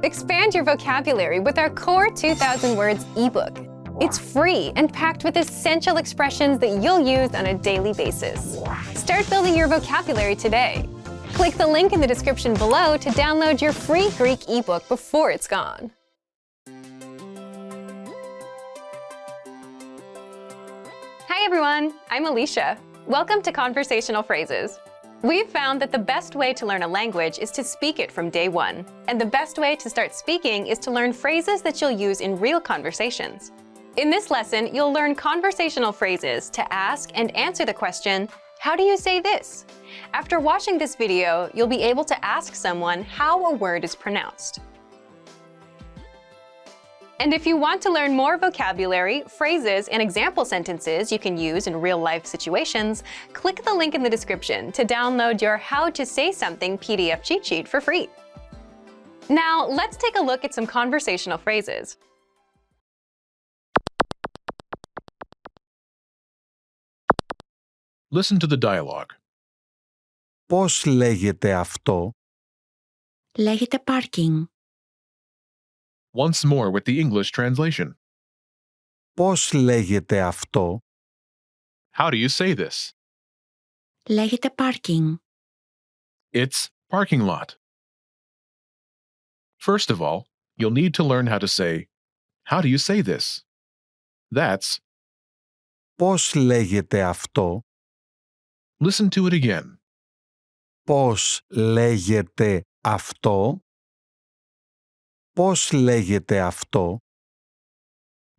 Expand your vocabulary with our Core 2000 Words ebook. It's free and packed with essential expressions that you'll use on a daily basis. Start building your vocabulary today. Click the link in the description below to download your free Greek ebook before it's gone. Hi everyone, I'm Alicia. Welcome to Conversational Phrases. We've found that the best way to learn a language is to speak it from day one. And the best way to start speaking is to learn phrases that you'll use in real conversations. In this lesson, you'll learn conversational phrases to ask and answer the question, how do you say this? After watching this video, you'll be able to ask someone how a word is pronounced. And if you want to learn more vocabulary, phrases, and example sentences you can use in real-life situations, click the link in the description to download your How to Say Something PDF cheat sheet for free. Now, let's take a look at some conversational phrases. Listen to the dialogue. Πώς λέγεται αυτό? Λέγεται parking. Once more with the English translation. Πώς λέγεται αυτό? How do you say this? Λέγεται parking. It's parking lot. First of all, you'll need to learn how to say, how do you say this? That's, Πώς λέγεται αυτό? listen to it again. Πώς λέγεται αυτό? Πώς λέγεται αυτό?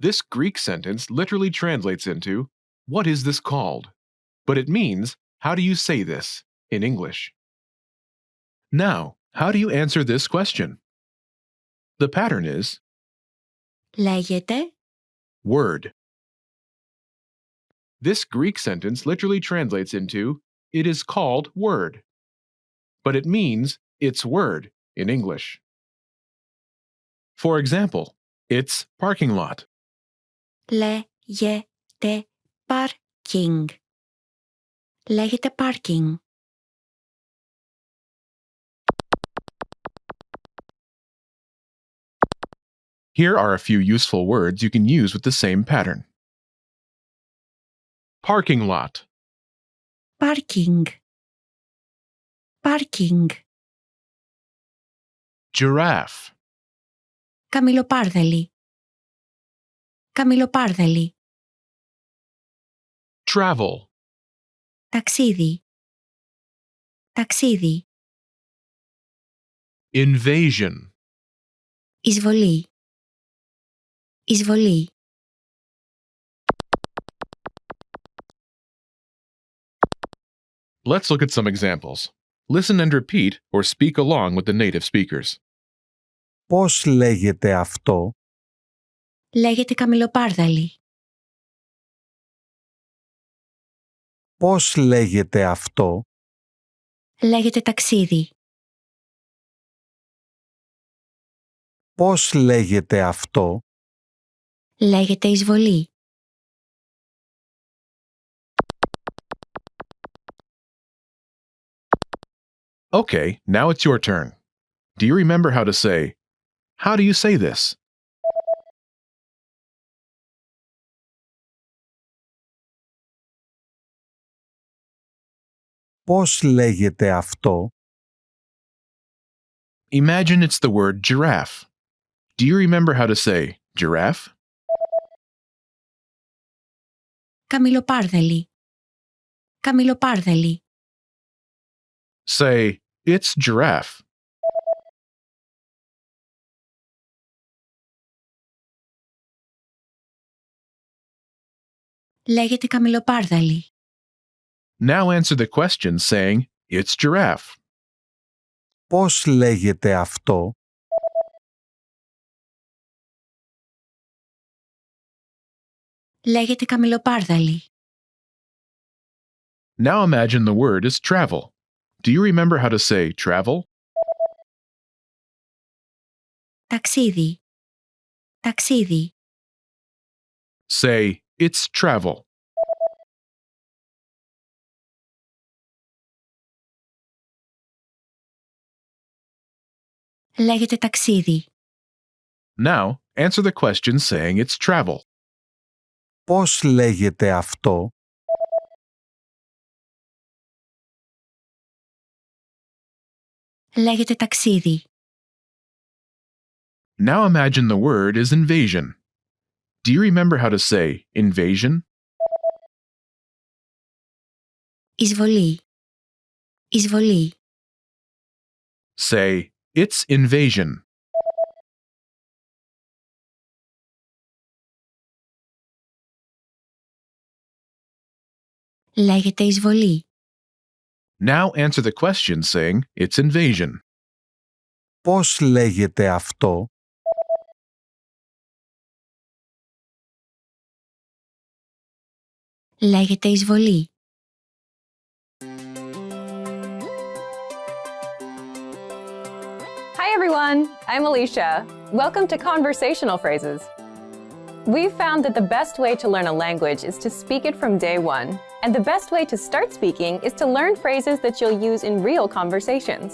This Greek sentence literally translates into, what is this called? But it means, how do you say this, in English. Now, how do you answer this question? The pattern is, Λέγεται word. This Greek sentence literally translates into, it is called word. But it means, it's word, in English. For example, it's parking lot. λέγεται parking. Λέγεται parking. Here are a few useful words you can use with the same pattern. Parking lot, Parking. Parking. giraffe, Καμιλοπάρδαλη. Καμιλοπάρδαλη. travel, Ταξίδι. Ταξίδι. invasion, Εισβολή. Εισβολή. Let's look at some examples. Listen and repeat or speak along with the native speakers. Πώς λέγεται αυτό? Λέγεται καμιλοπάρδαλη. Πώς λέγεται αυτό? Λέγεται ταξίδι. Πώς λέγεται αυτό? Λέγεται εισβολή. Okay, now it's your turn. Do you remember how to say, how do you say this? Πώς λέγεται αυτό? Imagine it's the word giraffe. Do you remember how to say giraffe? Καμιλοπάρδαλη. Καμιλοπάρδαλη. Say, it's giraffe. Λέγεται καμιλοπάρδαλη. Now answer the question saying, it's giraffe. Πώς λέγεται αυτό? Λέγεται καμιλοπάρδαλη. Now imagine the word is travel. Do you remember how to say travel? Ταξίδι. Ταξίδι. Say, it's travel. Λέγεται ταξίδι. Now, answer the question saying it's travel. Πώς λέγεται αυτό? Λέγεται ταξίδι. Now imagine the word is invasion. Do you remember how to say invasion? Εισβολή. Εισβολή. Say, it's invasion. Λέγεται εισβολή. Now answer the question saying it's invasion. Πώς λέγεται αυτό? Λέγεται εισβολή. Hi everyone, I'm Alicia. Welcome to Conversational Phrases. We've found that the best way to learn a language is to speak it from day one. And the best way to start speaking is to learn phrases that you'll use in real conversations.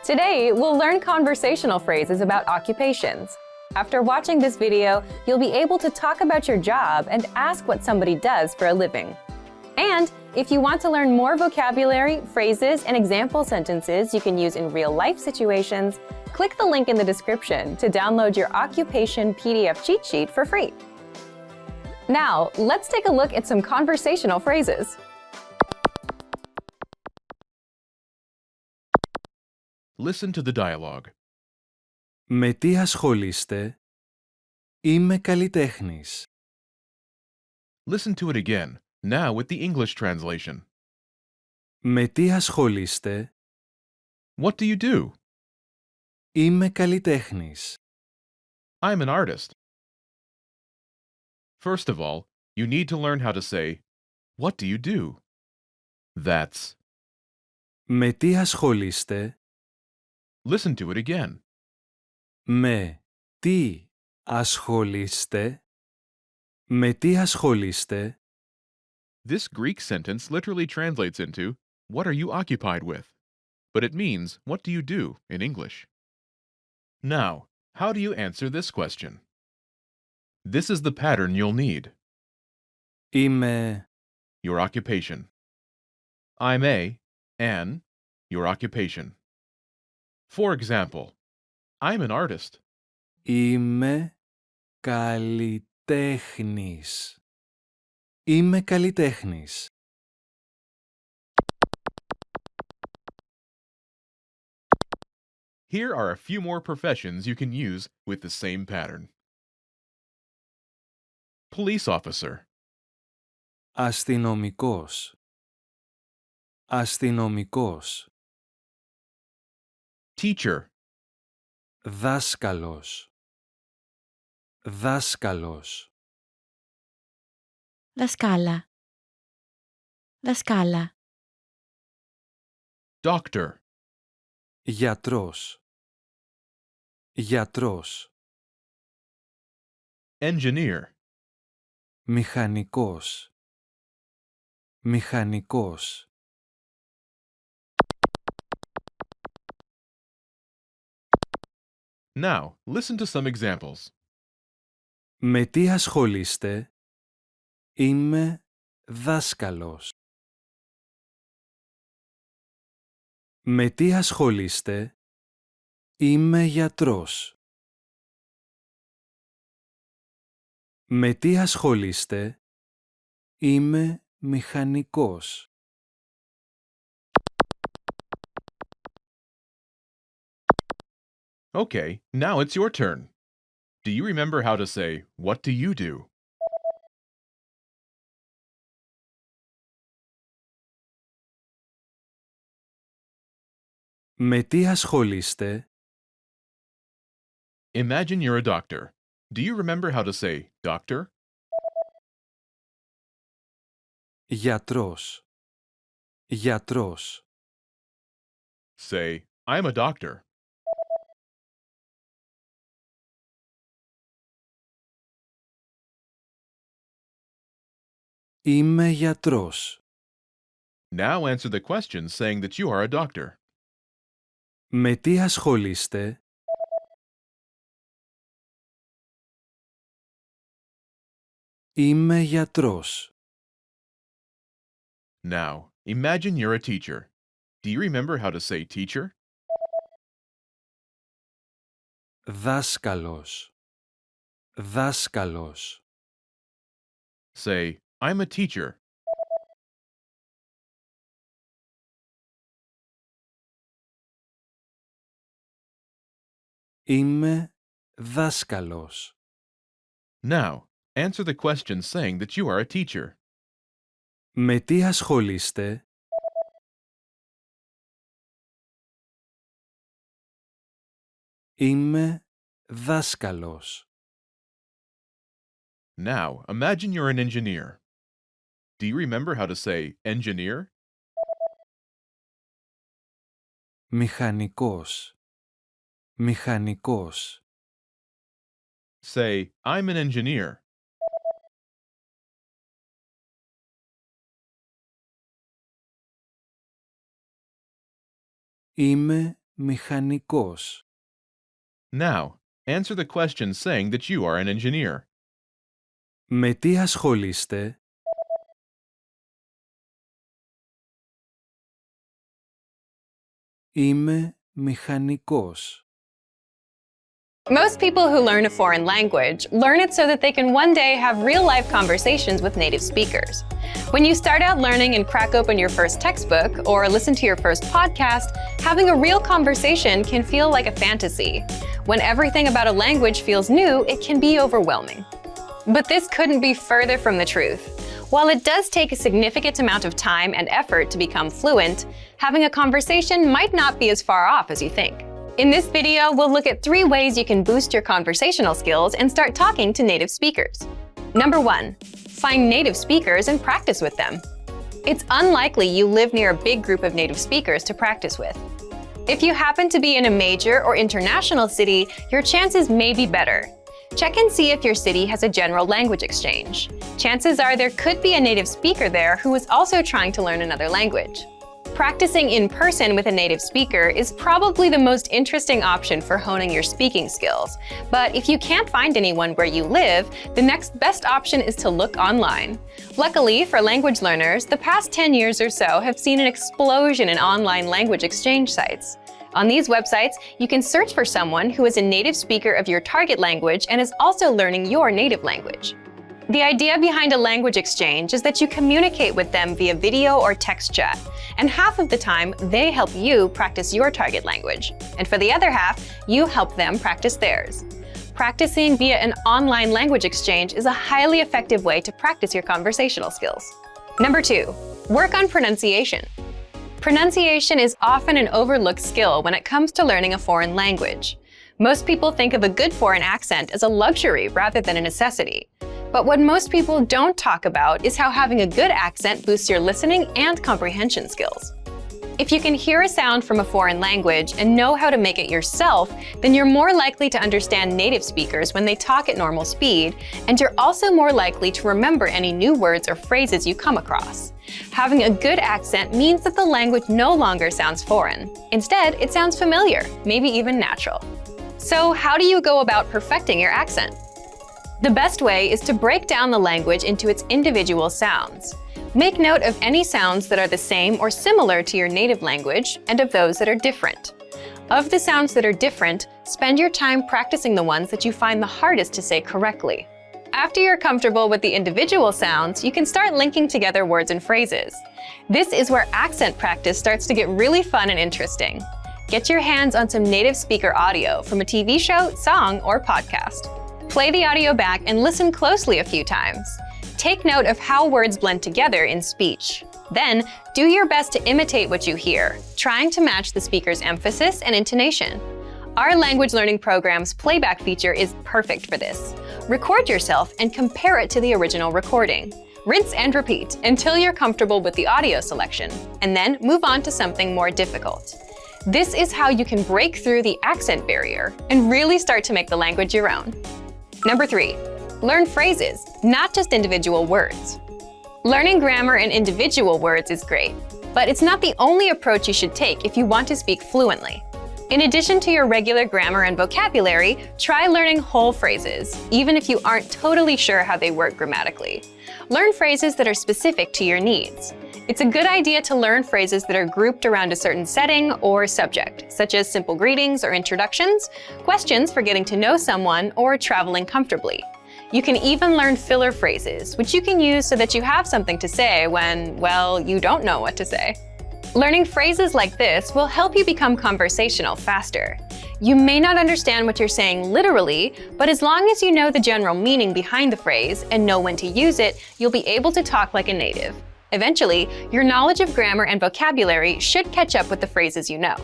Today, we'll learn conversational phrases about occupations. After watching this video, you'll be able to talk about your job and ask what somebody does for a living. And if you want to learn more vocabulary, phrases, and example sentences you can use in real-life situations, click the link in the description to download your occupation PDF cheat sheet for free. Now, let's take a look at some conversational phrases. Listen to the dialogue. Με τι ασχολείστε? Είμαι καλλιτέχνης. Listen to it again, now with the English translation. Με τι ασχολείστε? What do you do? Είμαι καλλιτέχνης. I'm an artist. First of all, you need to learn how to say, what do you do? That's. Με τι ασχολείστε? Listen to it again. Με τι ασχολείστε? Με τι ασχολείστε? This Greek sentence literally translates into, what are you occupied with? But it means, what do you do in English? Now, how do you answer this question? This is the pattern you'll need. Είμαι Your occupation. I'm a, an, your occupation. For example, I'm an artist. Είμαι καλλιτέχνης. Είμαι καλλιτέχνης. Here are a few more professions you can use with the same pattern. Police officer, Αστυνομικός. Αστυνομικός. teacher, Δάσκαλος. Δάσκαλος. Δασκάλα. Δασκάλα. doctor, Γιατρός. Γιατρός. engineer, Μηχανικός. Μηχανικός. Now, listen to some examples. Με τι ασχολείστε? Είμαι δάσκαλος. Με τι ασχολείστε? Είμαι γιατρός. Με τι ασχολείστε? Είμαι μηχανικός. Okay, now it's your turn. Do you remember how to say, what do you do? Με τι ασχολείστε? Imagine you're a doctor. Do you remember how to say, doctor? Γιατρός. Γιατρός. Say, I'm a doctor. Είμαι γιατρός. Now answer the question saying that you are a doctor. Με τι ασχολείστε? Είμαι γιατρός. Now, imagine you're a teacher. Do you remember how to say teacher? Δάσκαλος. Δάσκαλος. Say, I'm a teacher. Είμαι δάσκαλος. Now, answer the question saying that you are a teacher. Με τι ασχολείστε? Είμαι δάσκαλος. Now, imagine you're an engineer. Do you remember how to say engineer? Μηχανικός. Μηχανικός. Say, I'm an engineer. Είμαι μηχανικός. Now, answer the question saying that you are an engineer. Με τι ασχολείστε? Είμαι μηχανικός. Most people who learn a foreign language learn it so that they can one day have real-life conversations with native speakers. When you start out learning and crack open your first textbook or listen to your first podcast, having a real conversation can feel like a fantasy. When everything about a language feels new, it can be overwhelming. But this couldn't be further from the truth. While it does take a significant amount of time and effort to become fluent, having a conversation might not be as far off as you think. In this video, we'll look at 3 ways you can boost your conversational skills and start talking to native speakers. Number 1, find native speakers and practice with them. It's unlikely you live near a big group of native speakers to practice with. If you happen to be in a major or international city, your chances may be better. Check and see if your city has a general language exchange. Chances are there could be a native speaker there who is also trying to learn another language. Practicing in person with a native speaker is probably the most interesting option for honing your speaking skills. But if you can't find anyone where you live, the next best option is to look online. Luckily for language learners, the past 10 years or so have seen an explosion in online language exchange sites. On these websites, you can search for someone who is a native speaker of your target language and is also learning your native language. The idea behind a language exchange is that you communicate with them via video or text chat, and half of the time, they help you practice your target language. And for the other half, you help them practice theirs. Practicing via an online language exchange is a highly effective way to practice your conversational skills. Number 2, work on pronunciation. Pronunciation is often an overlooked skill when it comes to learning a foreign language. Most people think of a good foreign accent as a luxury rather than a necessity. But what most people don't talk about is how having a good accent boosts your listening and comprehension skills. If you can hear a sound from a foreign language and know how to make it yourself, then you're more likely to understand native speakers when they talk at normal speed, and you're also more likely to remember any new words or phrases you come across. Having a good accent means that the language no longer sounds foreign. Instead, it sounds familiar, maybe even natural. So how do you go about perfecting your accent? The best way is to break down the language into its individual sounds. Make note of any sounds that are the same or similar to your native language and of those that are different. Of the sounds that are different, spend your time practicing the ones that you find the hardest to say correctly. After you're comfortable with the individual sounds, you can start linking together words and phrases. This is where accent practice starts to get really fun and interesting. Get your hands on some native speaker audio from a TV show, song, or podcast. Play the audio back and listen closely a few times. Take note of how words blend together in speech. Then, do your best to imitate what you hear, trying to match the speaker's emphasis and intonation. Our language learning program's playback feature is perfect for this. Record yourself and compare it to the original recording. Rinse and repeat until you're comfortable with the audio selection, and then move on to something more difficult. This is how you can break through the accent barrier and really start to make the language your own. Number 3, learn phrases, not just individual words. Learning grammar and individual words is great, but it's not the only approach you should take if you want to speak fluently. In addition to your regular grammar and vocabulary, try learning whole phrases, even if you aren't totally sure how they work grammatically. Learn phrases that are specific to your needs. It's a good idea to learn phrases that are grouped around a certain setting or subject, such as simple greetings or introductions, questions for getting to know someone, or traveling comfortably. You can even learn filler phrases, which you can use so that you have something to say when, well, you don't know what to say. Learning phrases like this will help you become conversational faster. You may not understand what you're saying literally, but as long as you know the general meaning behind the phrase and know when to use it, you'll be able to talk like a native. Eventually, your knowledge of grammar and vocabulary should catch up with the phrases you know.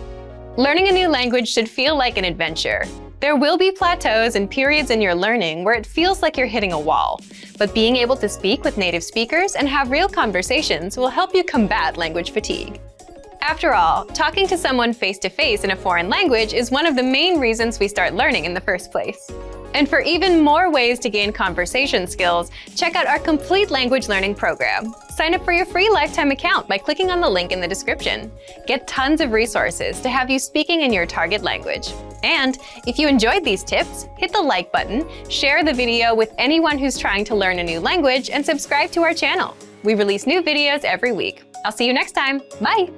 Learning a new language should feel like an adventure. There will be plateaus and periods in your learning where it feels like you're hitting a wall, but being able to speak with native speakers and have real conversations will help you combat language fatigue. After all, talking to someone face-to-face in a foreign language is one of the main reasons we start learning in the first place. And for even more ways to gain conversation skills, check out our complete language learning program. Sign up for your free lifetime account by clicking on the link in the description. Get tons of resources to have you speaking in your target language. And if you enjoyed these tips, hit the like button, share the video with anyone who's trying to learn a new language, and subscribe to our channel. We release new videos every week. I'll see you next time. Bye!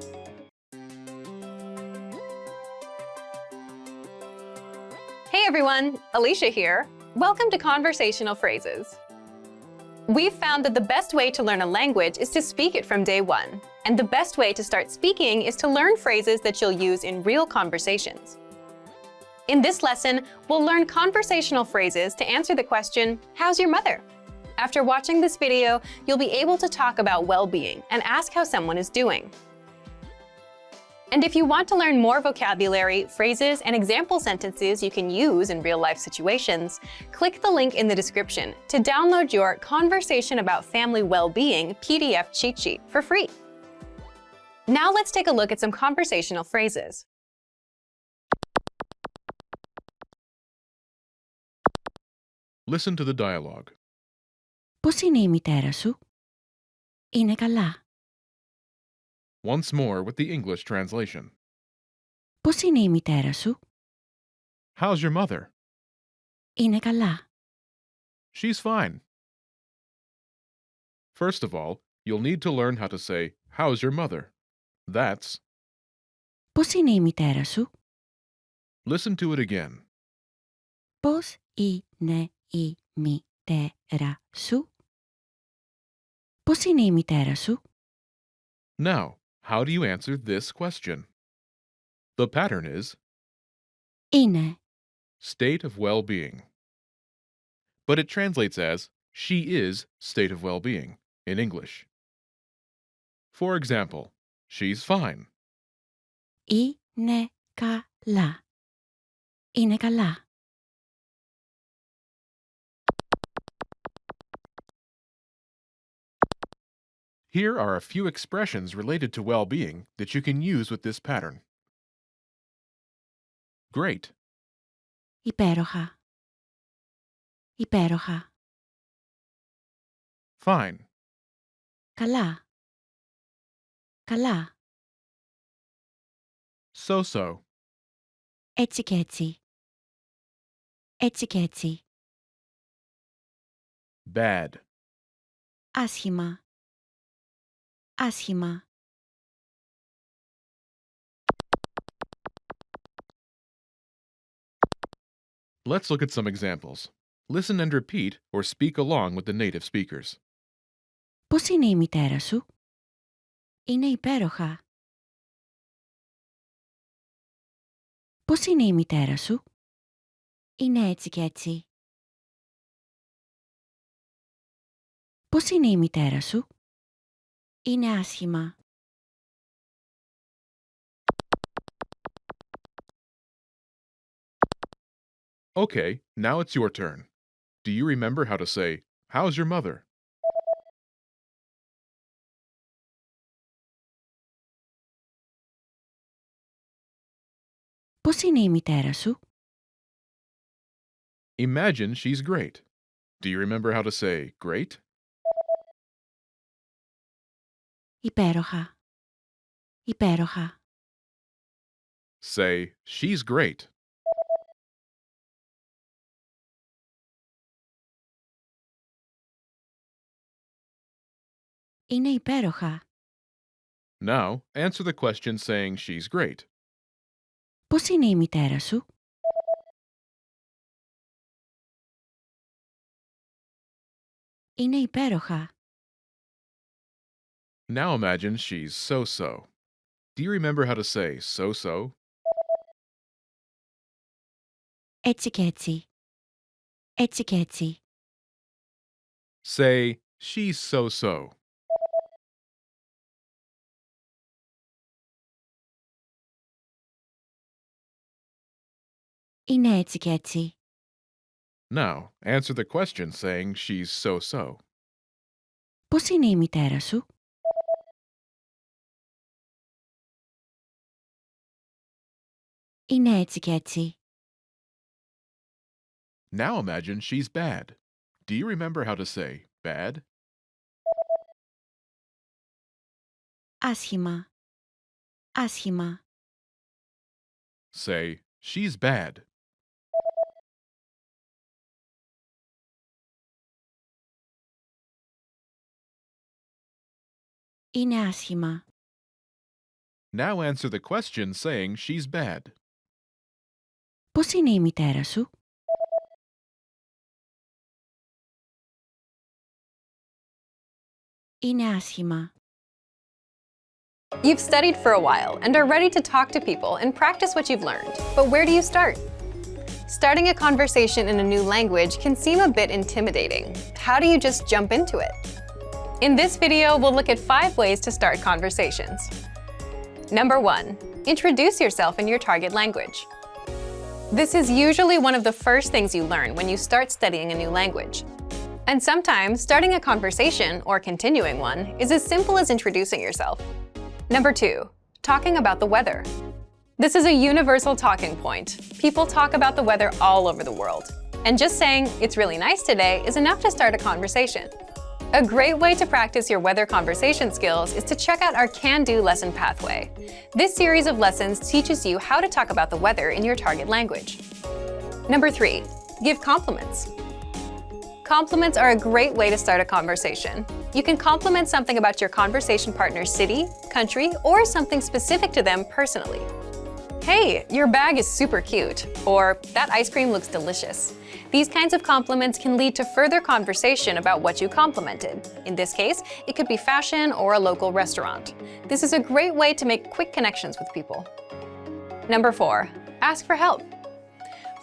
Hey everyone, Alicia here. Welcome to Conversational Phrases. We've found that the best way to learn a language is to speak it from day one. And the best way to start speaking is to learn phrases that you'll use in real conversations. In this lesson, we'll learn conversational phrases to answer the question, how's your mother? After watching this video, you'll be able to talk about well-being and ask how someone is doing. And if you want to learn more vocabulary, phrases, and example sentences you can use in real-life situations, click the link in the description to download your Conversation About Family Well-Being PDF cheat sheet for free. Now let's take a look at some conversational phrases. Listen to the dialogue. Πώς είναι η μητέρα σου? Είναι καλά. Once more with the English translation. Πώς είναι η μητέρα σου? How's your mother? Είναι καλά. She's fine. First of all, you'll need to learn how to say, how's your mother? That's, Πώς είναι η μητέρα σου? listen to it again. Πώς είναι η μητέρα σου? Πώς είναι η μητέρα σου? Now, how do you answer this question? The pattern is Είναι. state of well-being. But it translates as she is state of well-being in English. For example, she's fine. Είναι καλά. Είναι καλά. Here are a few expressions related to well-being that you can use with this pattern. Great. Υπέροχα. Υπέροχα. Fine. Καλά. Καλά. So-so. Έτσι και έτσι. Έτσι και έτσι. Bad. Άσχημα. Άσχημα. Let's look at some examples. Listen and repeat or speak along with the native speakers. Πώς είναι η μητέρα σου? Είναι υπέροχα. Πώς είναι η μητέρα σου? Είναι έτσι και έτσι. Πώς είναι η μητέρα σου? Είναι άσχημα. Okay, now it's your turn. Do you remember how to say, how's your mother? Πώς είναι η μητέρα σου? Imagine she's great. Do you remember how to say great? Υπέροχα. Υπέροχα. Say, she's great. Είναι υπέροχα. Now, answer the question saying she's great. Πώς είναι η μητέρα σου? Είναι υπέροχα. Now imagine she's so-so. Do you remember how to say so-so? Έτσι και έτσι. Έτσι και έτσι. Say, she's so-so. Είναι έτσι και έτσι. Now, answer the question saying she's so-so. Πώς είναι η μητέρα σου? Είναι έτσι και έτσι. Now imagine she's bad. Do you remember how to say bad? Άσχημα. Άσχημα. Say, she's bad. Είναι άσχημα. Now answer the question saying she's bad. Πώς είναι η μητέρα σου? Είναι άσχημα. You've studied for a while and are ready to talk to people and practice what you've learned. But where do you start? Starting a conversation in a new language can seem a bit intimidating. How do you just jump into it? In this video, we'll look at 5 ways to start conversations. Number 1. Introduce yourself in your target language. This is usually one of the first things you learn when you start studying a new language. And sometimes, starting a conversation, or continuing one, is as simple as introducing yourself. Number 2. Talking about the weather. This is a universal talking point. People talk about the weather all over the world. And just saying, "It's really nice today," is enough to start a conversation. A great way to practice your weather conversation skills is to check out our Can-Do lesson pathway. This series of lessons teaches you how to talk about the weather in your target language. Number 3. Give compliments. Compliments are a great way to start a conversation. You can compliment something about your conversation partner's city, country, or something specific to them personally. "Hey, your bag is super cute," or "That ice cream looks delicious." These kinds of compliments can lead to further conversation about what you complimented. In this case, it could be fashion or a local restaurant. This is a great way to make quick connections with people. Number 4. Ask for help.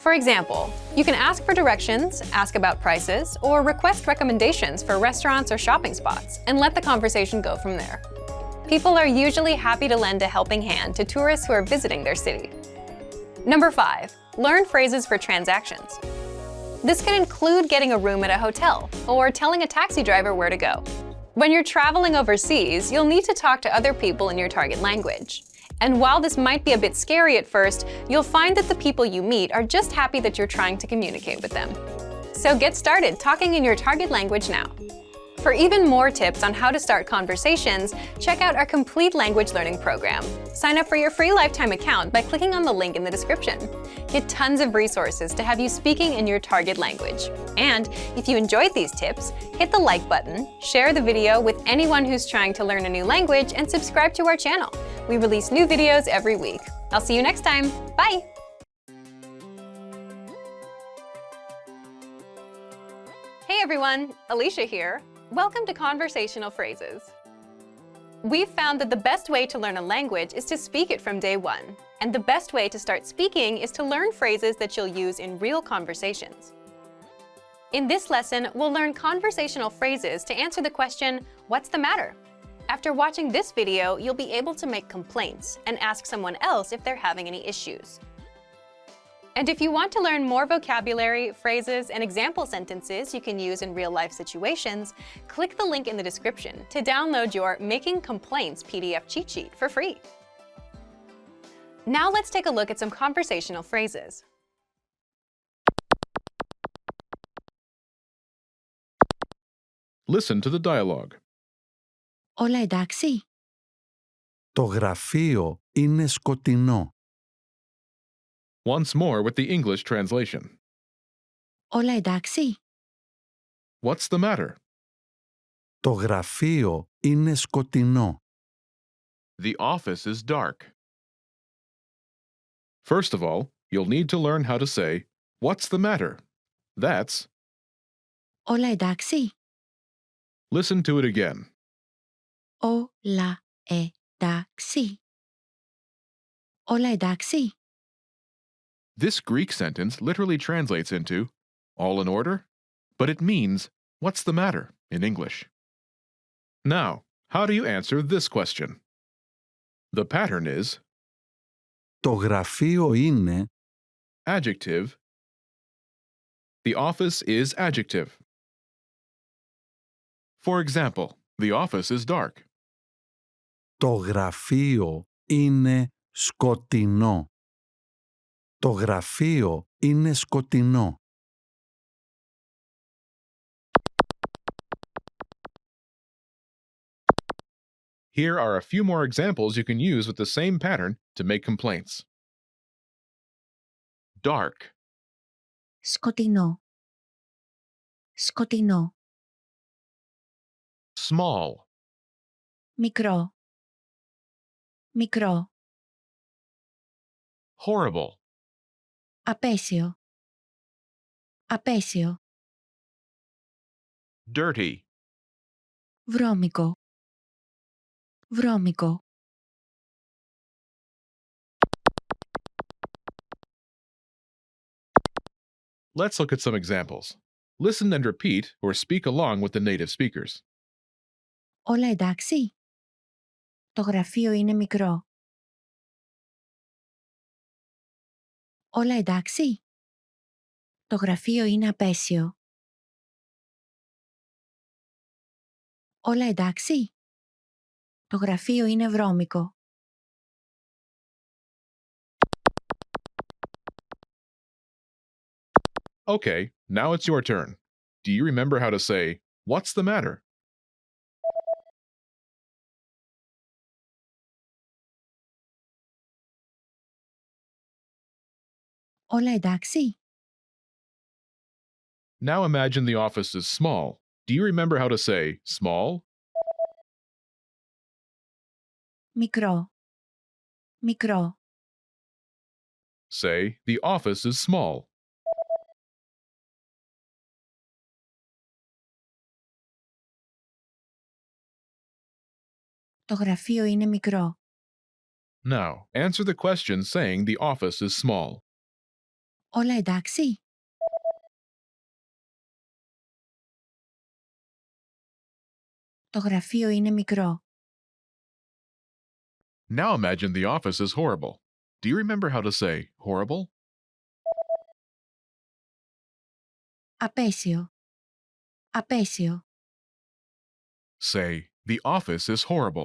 For example, you can ask for directions, ask about prices, or request recommendations for restaurants or shopping spots, and let the conversation go from there. People are usually happy to lend a helping hand to tourists who are visiting their city. Number 5. Learn phrases for transactions. This can include getting a room at a hotel, or telling a taxi driver where to go. When you're traveling overseas, you'll need to talk to other people in your target language. And while this might be a bit scary at first, you'll find that the people you meet are just happy that you're trying to communicate with them. So get started talking in your target language now. For even more tips on how to start conversations, check out our complete language learning program. Sign up for your free lifetime account by clicking on the link in the description. Get tons of resources to have you speaking in your target language. And if you enjoyed these tips, hit the like button, share the video with anyone who's trying to learn a new language, and subscribe to our channel. We release new videos every week. I'll see you next time. Bye! Hey everyone, Alicia here. Welcome to Conversational Phrases. We've found that the best way to learn a language is to speak it from day 1. And the best way to start speaking is to learn phrases that you'll use in real conversations. In this lesson, we'll learn conversational phrases to answer the question, "What's the matter?" After watching this video, you'll be able to make complaints and ask someone else if they're having any issues. And if you want to learn more vocabulary, phrases, and example sentences you can use in real-life situations, click the link in the description to download your Making Complaints PDF cheat sheet for free. Now let's take a look at some conversational phrases. Listen to the dialogue. Όλα εντάξει? Το γραφείο είναι σκοτεινό. Once more with the English translation. Όλα εντάξει? What's the matter? Το γραφείο είναι σκοτεινό. The office is dark. First of all, you'll need to learn how to say, what's the matter? That's, Όλα εντάξει? listen to it again. Όλα εντάξει? Όλα εντάξει? This Greek sentence literally translates into, all in order? But it means, what's the matter in English? Now, how do you answer this question? The pattern is Το γραφείο είναι adjective. The office is adjective. For example, the office is dark. Το γραφείο είναι σκοτεινό. Το γραφείο είναι σκοτεινό. Here are a few more examples you can use with the same pattern to make complaints. Dark, Σκοτεινό. Σκοτεινό. small, Μικρό. Μικρό. horrible, Απέσιο. Απέσιο. dirty, Βρώμικο. Βρώμικο. Let's look at some examples. Listen and repeat or speak along with the native speakers. Όλα εντάξει? Το γραφείο είναι μικρό. Όλα εντάξει? Το γραφείο είναι απέσιο. Όλα εντάξει? Το γραφείο είναι βρώμικο. Okay, now it's your turn. Do you remember how to say, what's the matter? Όλα εντάξει? Now imagine the office is small. Do you remember how to say, small? Μικρό. Μικρό. Say, the office is small. Το γραφείο είναι μικρό. Now, answer the question saying the office is small. Όλα εντάξει? Το γραφείο είναι μικρό. Now imagine the office is horrible. Do you remember how to say horrible? Απέσιο. Απέσιο. Say, the office is horrible.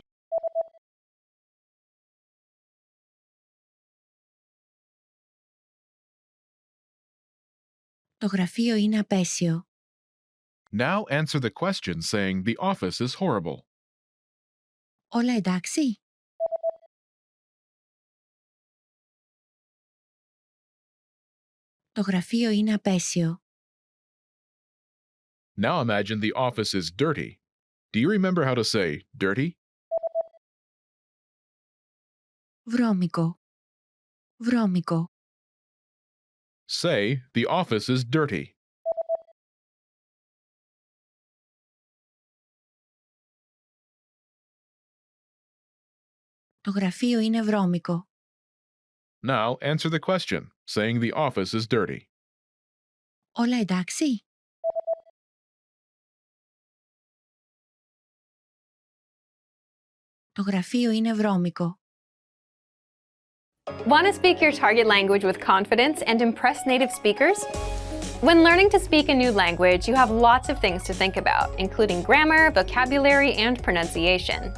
Το γραφείο είναι απέσιο. Now answer the question saying the office is horrible. Όλα εντάξει? Το γραφείο είναι απέσιο. Now imagine the office is dirty. Do you remember how to say dirty? Βρώμικο. Βρώμικο. Say, the office is dirty. Το γραφείο είναι βρώμικο. Now answer the question saying the office is dirty. Όλα εντάξει? Το γραφείο είναι βρώμικο. Want to speak your target language with confidence and impress native speakers? When learning to speak a new language, you have lots of things to think about, including grammar, vocabulary, and pronunciation.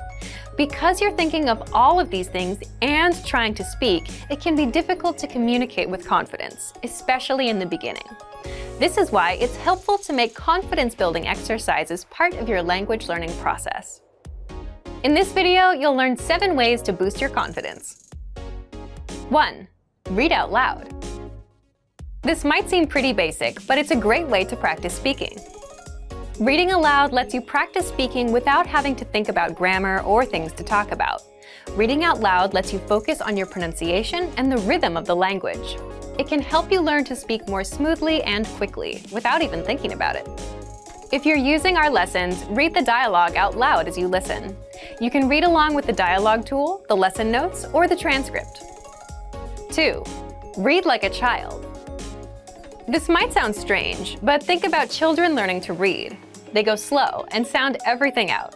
Because you're thinking of all of these things and trying to speak, it can be difficult to communicate with confidence, especially in the beginning. This is why it's helpful to make confidence-building exercises part of your language learning process. In this video, you'll learn 7 ways to boost your confidence. 1. Read out loud. This might seem pretty basic, but it's a great way to practice speaking. Reading aloud lets you practice speaking without having to think about grammar or things to talk about. Reading out loud lets you focus on your pronunciation and the rhythm of the language. It can help you learn to speak more smoothly and quickly, without even thinking about it. If you're using our lessons, read the dialogue out loud as you listen. You can read along with the dialogue tool, the lesson notes, or the transcript. 2. Read like a child. This might sound strange, but think about children learning to read. They go slow and sound everything out.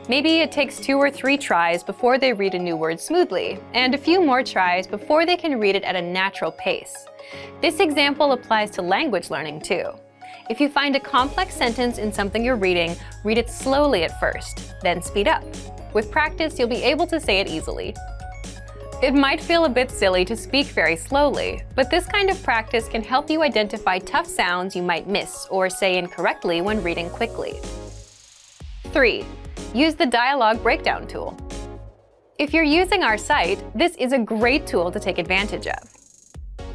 Maybe it takes 2 or 3 tries before they read a new word smoothly, and a few more tries before they can read it at a natural pace. This example applies to language learning too. If you find a complex sentence in something you're reading, read it slowly at first, then speed up. With practice, you'll be able to say it easily. It might feel a bit silly to speak very slowly, but this kind of practice can help you identify tough sounds you might miss or say incorrectly when reading quickly. 3. Use the dialogue breakdown tool. If you're using our site, this is a great tool to take advantage of.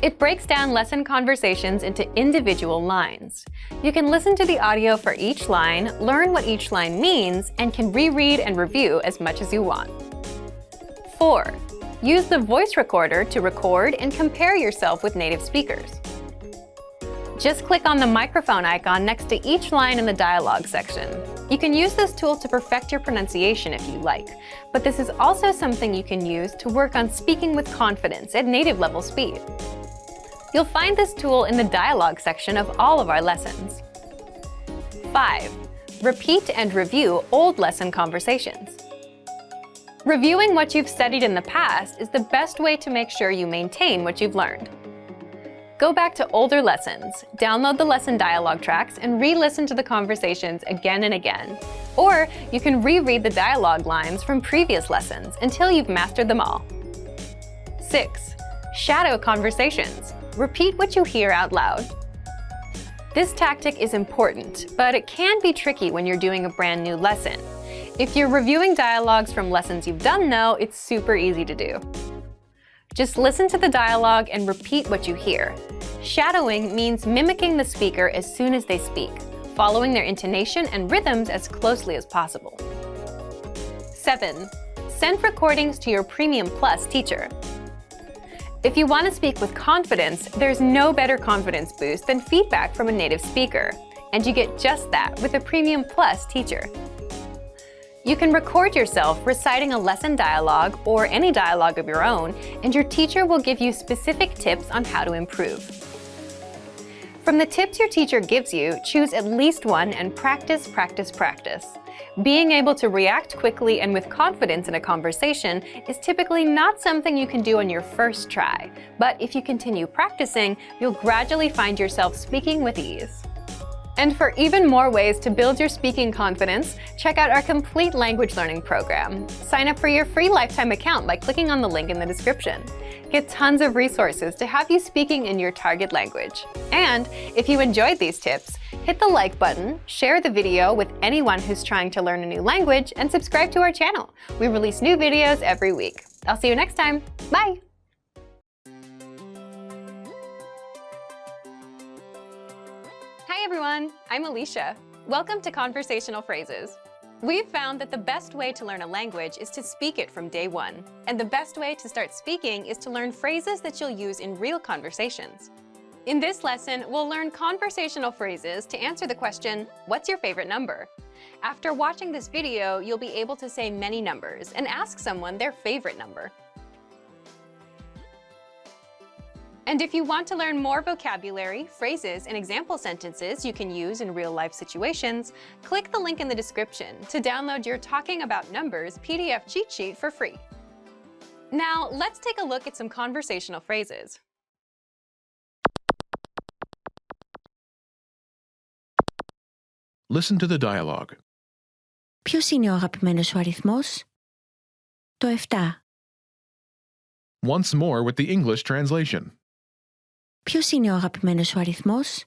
It breaks down lesson conversations into individual lines. You can listen to the audio for each line, learn what each line means, and can reread and review as much as you want. 4. Use the voice recorder to record and compare yourself with native speakers. Just click on the microphone icon next to each line in the dialogue section. You can use this tool to perfect your pronunciation if you like, but this is also something you can use to work on speaking with confidence at native level speed. You'll find this tool in the dialogue section of all of our lessons. 5. Repeat and review old lesson conversations. Reviewing what you've studied in the past is the best way to make sure you maintain what you've learned. Go back to older lessons, download the lesson dialogue tracks, and re-listen to the conversations again and again. Or you can reread the dialogue lines from previous lessons until you've mastered them all. 6. Shadow conversations. Repeat what you hear out loud. This tactic is important, but it can be tricky when you're doing a brand new lesson. If you're reviewing dialogues from lessons you've done though, it's super easy to do. Just listen to the dialogue and repeat what you hear. Shadowing means mimicking the speaker as soon as they speak, following their intonation and rhythms as closely as possible. 7. Send recordings to your Premium Plus teacher. If you want to speak with confidence, there's no better confidence boost than feedback from a native speaker, and you get just that with a Premium Plus teacher. You can record yourself reciting a lesson dialogue or any dialogue of your own, and your teacher will give you specific tips on how to improve. From the tips your teacher gives you, choose at least one and practice, practice, practice. Being able to react quickly and with confidence in a conversation is typically not something you can do on your first try, but if you continue practicing, you'll gradually find yourself speaking with ease. And for even more ways to build your speaking confidence, check out our complete language learning program. Sign up for your free lifetime account by clicking on the link in the description. Get tons of resources to have you speaking in your target language. And if you enjoyed these tips, hit the like button, share the video with anyone who's trying to learn a new language, and subscribe to our channel. We release new videos every week. I'll see you next time. Bye! Hi everyone, I'm Alicia. Welcome to Conversational Phrases. We've found that the best way to learn a language is to speak it from day one. And the best way to start speaking is to learn phrases that you'll use in real conversations. In this lesson, we'll learn conversational phrases to answer the question, what's your favorite number? After watching this video, you'll be able to say many numbers and ask someone their favorite number. And if you want to learn more vocabulary, phrases, and example sentences you can use in real-life situations, click the link in the description to download your Talking About Numbers PDF cheat sheet for free. Now, let's take a look at some conversational phrases. Listen to the dialogue. Ποιος είναι ο αγαπημένος σου αριθμός? Το 7. Once more with the English translation. Ποιος είναι ο αγαπημένος σου αριθμός?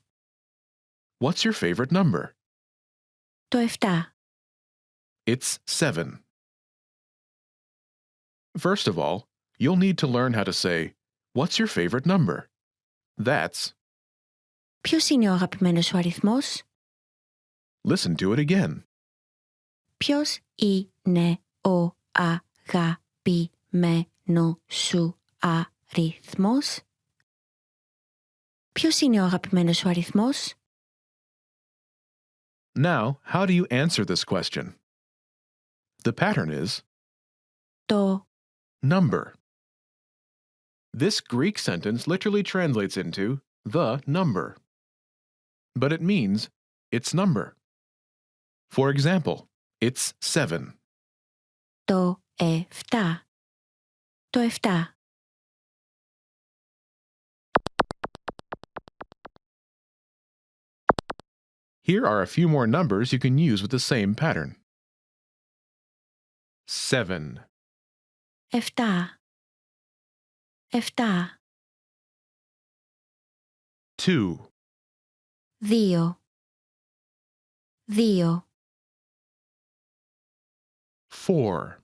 What's your favorite number? Το 7. It's 7. First of all, you'll need to learn how to say, what's your favorite number? That's Ποιος είναι ο αγαπημένος σου αριθμός? Listen to it again. Ποιος είναι ο αγαπημένος σου αριθμός? Ποιος είναι ο αγαπημένος σου αριθμός? Now, how do you answer this question? The pattern is Το number. This Greek sentence literally translates into the number. But it means its number. For example, it's 7. Το 7. Το 7. Here are a few more numbers you can use with the same pattern. 7, 7. 7. 2, 2. 2. 4,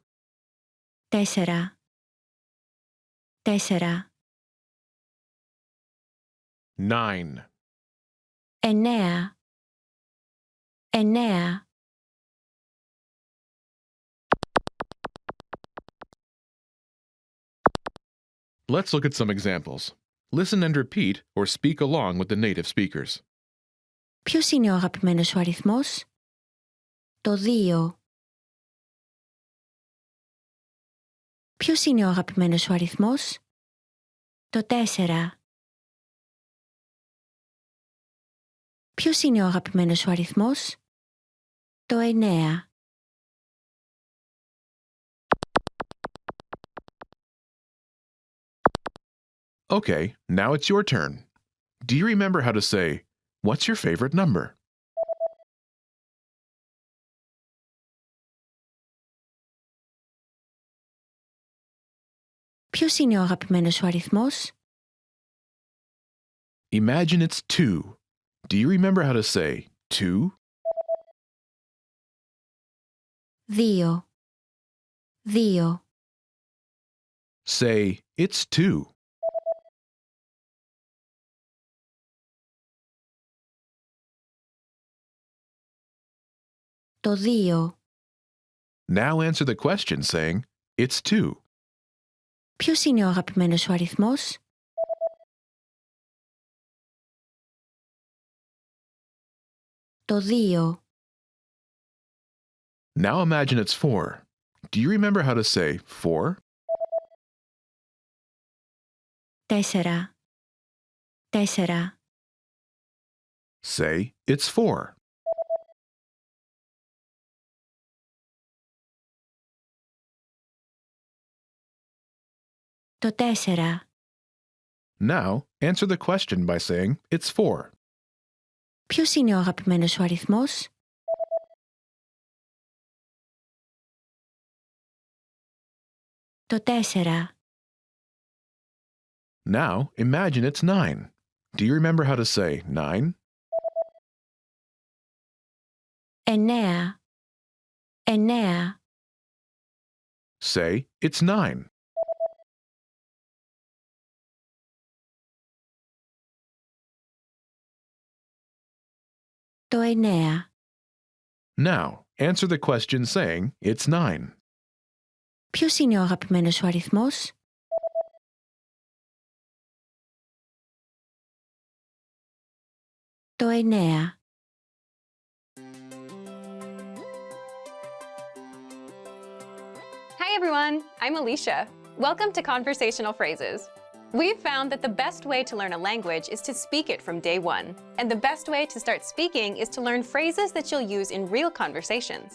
4. 4. 9, 9. 9. Let's look at some examples. Listen and repeat or speak along with the native speakers. Ποιος είναι ο αγαπημένος σου αριθμός? Το 2. Ποιος είναι ο αγαπημένος σου αριθμός? Το 4. Ποιος είναι ο αγαπημένος σου αριθμός? Το 9. Okay, now it's your turn. Do you remember how to say, "What's your favorite number?" Ποιος είναι ο αγαπημένος σου αριθμός? Imagine it's 2. Do you remember how to say 2? 2. 2. Say, "It's 2." Το 2. Now answer the question saying, "It's 2." Ποιος είναι ο αγαπημένος σου αριθμός? Το 2. Now imagine it's 4. Do you remember how to say 4? 4. 4. Say, "It's 4." Το 4. Now answer the question by saying, "It's 4." Ποιος είναι ο αγαπημένος σου αριθμός? Το 4. Now imagine it's 9. Do you remember how to say 9? 9. 9. Say, "It's 9." Το 9. Now answer the question saying, "It's 9." Ποιος είναι ο αγαπημένος σου αριθμός? Το 9. Hi everyone, I'm Alicia. Welcome to Conversational Phrases. We've found that the best way to learn a language is to speak it from day one. And the best way to start speaking is to learn phrases that you'll use in real conversations.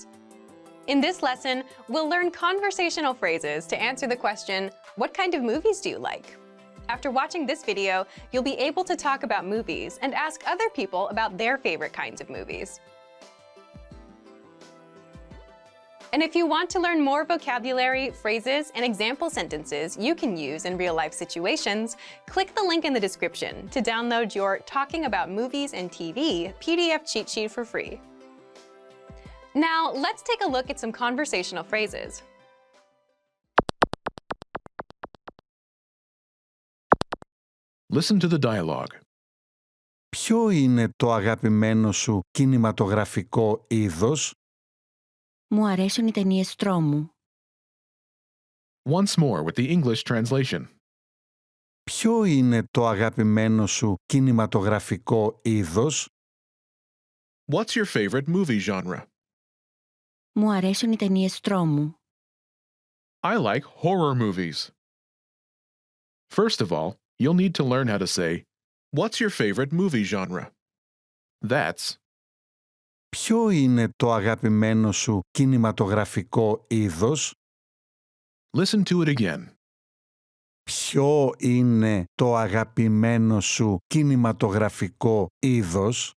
In this lesson, we'll learn conversational phrases to answer the question, what kind of movies do you like? After watching this video, you'll be able to talk about movies and ask other people about their favorite kinds of movies. And if you want to learn more vocabulary, phrases, and example sentences you can use in real-life situations, click the link in the description to download your Talking About Movies and TV PDF cheat sheet for free. Now, let's take a look at some conversational phrases. Listen to the dialogue. Ποιο είναι το αγαπημένο σου κινηματογραφικό είδος? Μου αρέσουν οι ταινίες τρόμου. Once more with the English translation. Ποιο είναι το αγαπημένο σου κινηματογραφικό είδος? What's your favorite movie genre? Μου αρέσουν οι ταινίες τρόμου. I like horror movies. First of all, you'll need to learn how to say, what's your favorite movie genre? That's, Ποιο είναι το αγαπημένο σου κινηματογραφικό είδος? listen to it again. Ποιο είναι το αγαπημένο σου κινηματογραφικό είδος?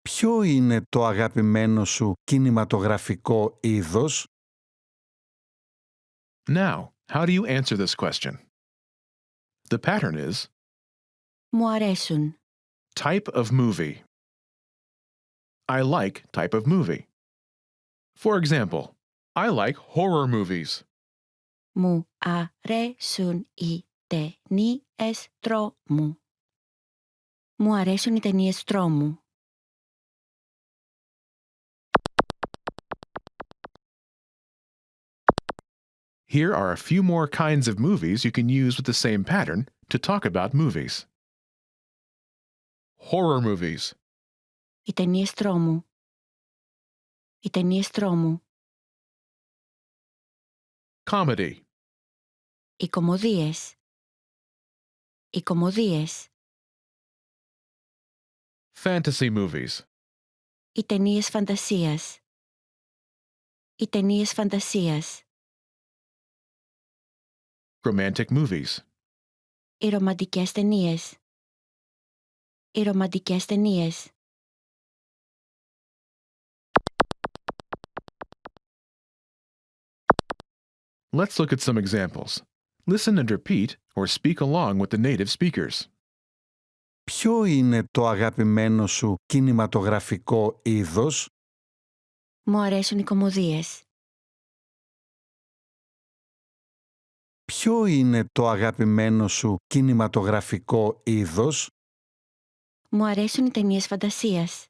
Ποιο είναι το αγαπημένο σου κινηματογραφικό είδος? Now, how do you answer this question? The pattern is Μου αρέσουν. type of movie. I like type of movie. For example, I like horror movies. Μου αρέσουν οι ταινίες τρόμου. Μου αρέσουν οι ταινίες τρόμου. Here are a few more kinds of movies you can use with the same pattern to talk about movies. Horror movies, Οι ταινίες τρόμου. Οι ταινίες τρόμου. comedy, Οι κωμωδίες. Οι κωμωδίες. fantasy movies, Οι ταινίες φαντασίας. Οι ταινίες φαντασίας. romantic movies, Οι ρομαντικές ταινίες. Οι ρομαντικές ταινίες. Let's look at some examples. Listen and repeat or speak along with the native speakers. Ποιο είναι το αγαπημένο σου κινηματογραφικό είδος? Μου αρέσουν οι κωμωδίες. Ποιο είναι το αγαπημένο σου κινηματογραφικό είδος? Μου αρέσουν οι ταινίες φαντασίας.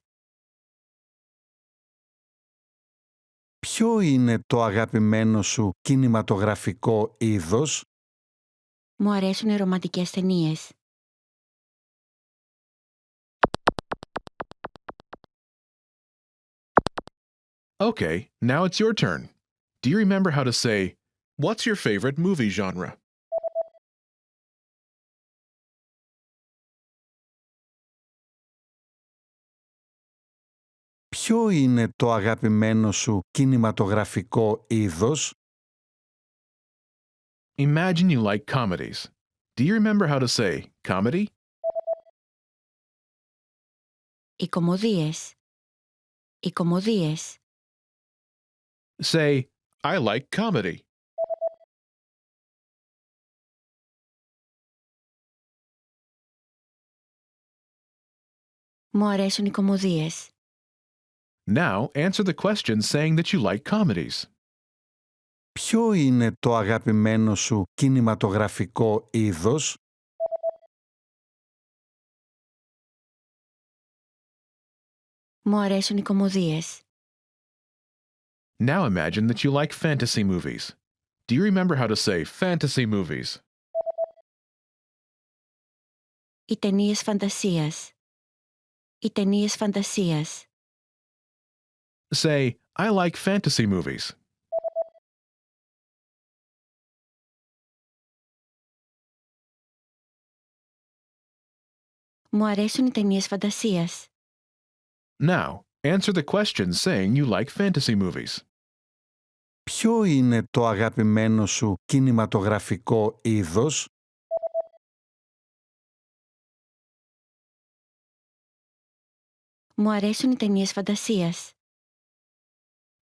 Ποιο είναι το αγαπημένο σου κινηματογραφικό είδος? Μου αρέσουν οι ρομαντικές ταινίες. Okay, now it's your turn. Do you remember how to say, what's your favorite movie genre? Ποιο είναι το αγαπημένο σου κινηματογραφικό είδος? Imagine you like comedies. Do you remember how to say comedy? Οι κωμωδίες. Οι κωμωδίες. Say, I like comedy. Μου αρέσουν οι κωμωδίες. Now answer the question saying that you like comedies. Ποιο είναι το αγαπημένο σου κινηματογραφικό είδος? Μου αρέσουν οι κωμωδίες. Now imagine that you like fantasy movies. Do you remember how to say fantasy movies? Οι ταινίες φαντασίας. Οι ταινίες φαντασίας. Say, I like fantasy movies. Μου αρέσουν οι ταινίες φαντασίας. Now, answer the question saying you like fantasy movies. Ποιο είναι το αγαπημένο σου κινηματογραφικό είδος? Μου αρέσουν οι ταινίες φαντασίας.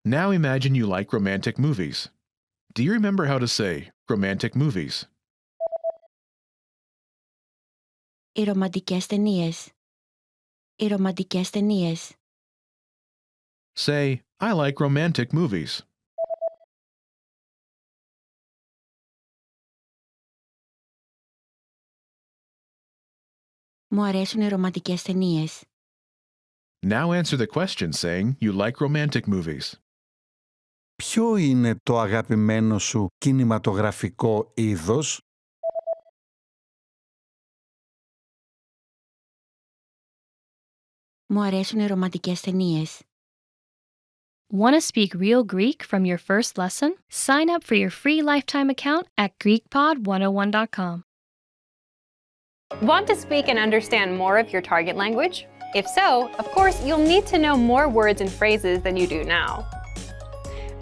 Now imagine you like romantic movies. Do you remember how to say romantic movies? Οι ρομαντικές ταινίες. Οι ρομαντικές ταινίες. Say, I like romantic movies. Μου αρέσουν οι ρομαντικές ταινίες. Now answer the question saying you like romantic movies. Ποιο είναι το αγαπημένο σου κινηματογραφικό είδος? Μου αρέσουν οι ρομαντικές ταινίες. Want to speak real Greek from your first lesson? Sign up for your free lifetime account at GreekPod101.com. Want to speak and understand more of your target language? If so, of course, you'll need to know more words and phrases than you do now.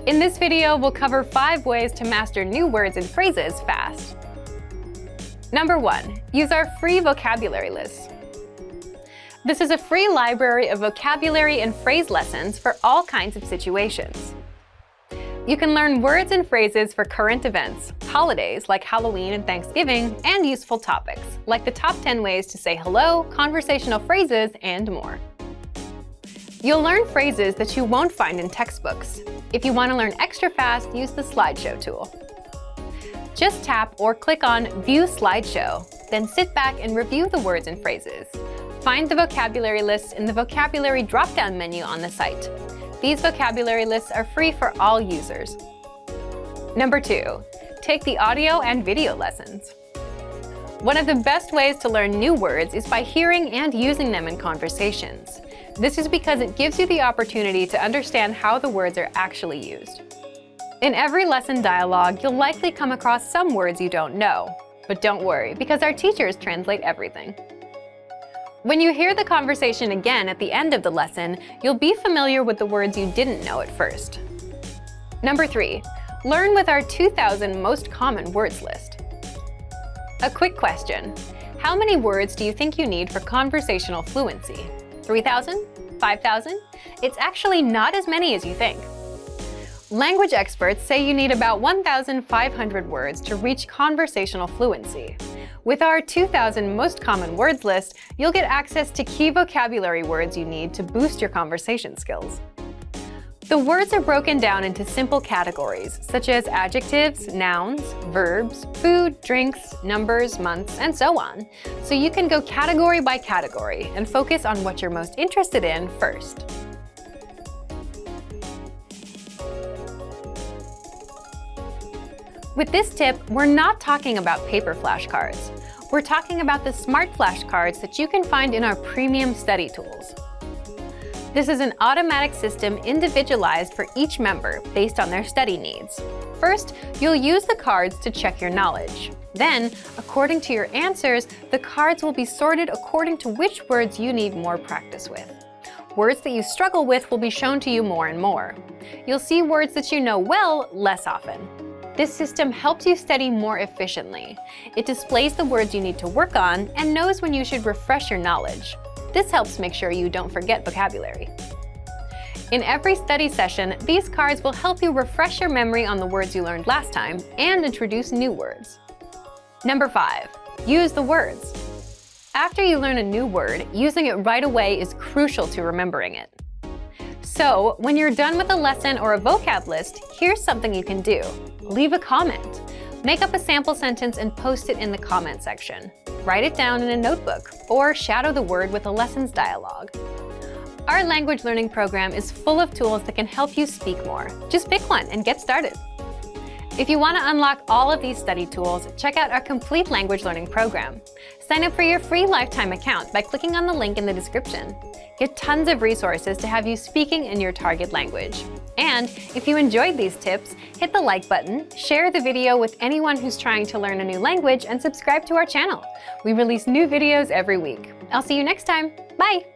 In this video, we'll cover 5 ways to master new words and phrases fast. Number 1, use our free vocabulary list. This is a free library of vocabulary and phrase lessons for all kinds of situations. You can learn words and phrases for current events, holidays like Halloween and Thanksgiving, and useful topics like the top 10 ways to say hello, conversational phrases, and more. You'll learn phrases that you won't find in textbooks. If you want to learn extra fast, use the slideshow tool. Just tap or click on View Slideshow, then sit back and review the words and phrases. Find the vocabulary lists in the vocabulary drop-down menu on the site. These vocabulary lists are free for all users. Number 2, take the audio and video lessons. One of the best ways to learn new words is by hearing and using them in conversations. This is because it gives you the opportunity to understand how the words are actually used. In every lesson dialogue, you'll likely come across some words you don't know. But don't worry, because our teachers translate everything. When you hear the conversation again at the end of the lesson, you'll be familiar with the words you didn't know at first. Number 3, learn with our 2,000 most common words list. A quick question. How many words do you think you need for conversational fluency? 3,000? 5,000? It's actually not as many as you think. Language experts say you need about 1,500 words to reach conversational fluency. With our 2,000 most common words list, you'll get access to key vocabulary words you need to boost your conversation skills. The words are broken down into simple categories, such as adjectives, nouns, verbs, food, drinks, numbers, months, and so on. So you can go category by category and focus on what you're most interested in first. With this tip, we're not talking about paper flashcards. We're talking about the smart flashcards that you can find in our premium study tools. This is an automatic system individualized for each member based on their study needs. First, you'll use the cards to check your knowledge. Then, according to your answers, the cards will be sorted according to which words you need more practice with. Words that you struggle with will be shown to you more and more. You'll see words that you know well less often. This system helps you study more efficiently. It displays the words you need to work on and knows when you should refresh your knowledge. This helps make sure you don't forget vocabulary. In every study session, these cards will help you refresh your memory on the words you learned last time and introduce new words. Number 5, use the words. After you learn a new word, using it right away is crucial to remembering it. So, when you're done with a lesson or a vocab list, here's something you can do. Leave a comment. Make up a sample sentence and post it in the comment section. Write it down in a notebook, or shadow the word with a lessons dialogue. Our language learning program is full of tools that can help you speak more. Just pick one and get started. If you want to unlock all of these study tools, check out our complete language learning program. Sign up for your free lifetime account by clicking on the link in the description. Get tons of resources to have you speaking in your target language. And if you enjoyed these tips, hit the like button, share the video with anyone who's trying to learn a new language, and subscribe to our channel. We release new videos every week. I'll see you next time. Bye!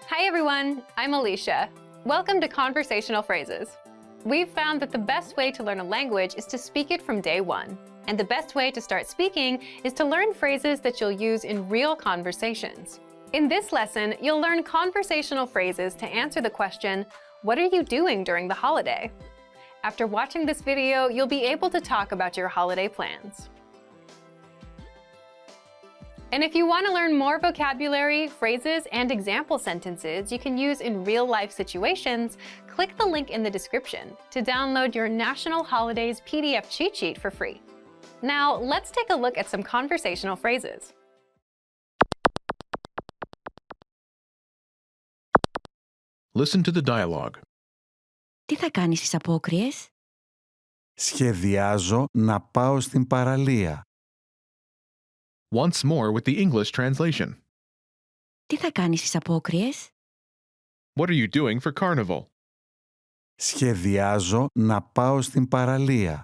Hi everyone, I'm Alicia. Welcome to Conversational Phrases. We've found that the best way to learn a language is to speak it from day one. And the best way to start speaking is to learn phrases that you'll use in real conversations. In this lesson, you'll learn conversational phrases to answer the question, what are you doing during the holiday? After watching this video, you'll be able to talk about your holiday plans. And if you want to learn more vocabulary, phrases, and example sentences you can use in real-life situations, click the link in the description to download your National Holidays PDF cheat sheet for free. Now, let's take a look at some conversational phrases. Listen to the dialogue. Τι θα κάνεις στις απόκριες? Σχεδιάζω να πάω στην παραλία. Once more with the English translation. Τι θα κάνεις στις απόκριες? What are you doing for carnival? Σχεδιάζω να πάω στην παραλία.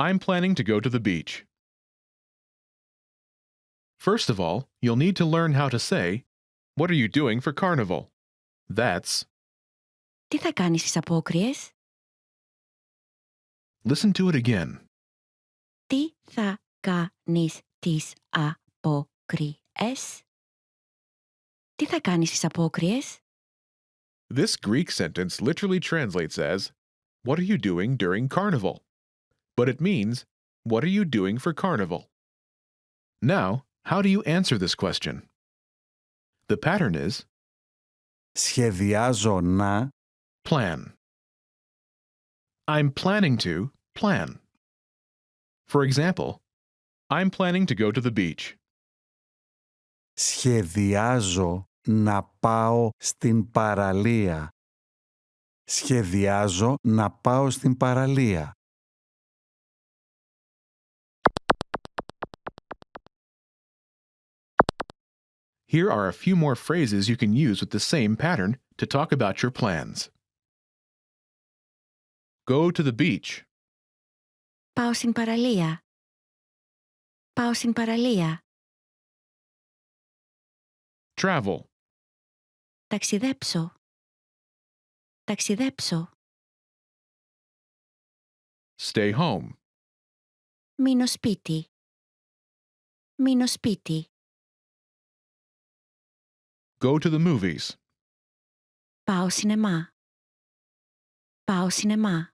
I'm planning to go to the beach. First of all, you'll need to learn how to say, what are you doing for carnival? That's, Τι θα κάνεις στις απόκριες? listen to it again. Τι θα κάνεις τις απόκριες? Τι θα κάνεις στις απόκριες? This Greek sentence literally translates as, what are you doing during carnival? But it means, what are you doing for carnival? Now, how do you answer this question? The pattern is, Σχεδιάζω να plan. I'm planning to plan. For example, I'm planning to go to the beach. Σχεδιάζω να πάω στην παραλία. Σχεδιάζω να πάω στην παραλία. Here are a few more phrases you can use with the same pattern to talk about your plans. Go to the beach. Πάω στην παραλία. Πάω στην παραλία. Travel. Ταξιδέψω. Ταξιδέψω. Stay home. Μείνω σπίτι. Μείνω σπίτι. Go to the movies. Πάω σινεμά. Πάω σινεμά.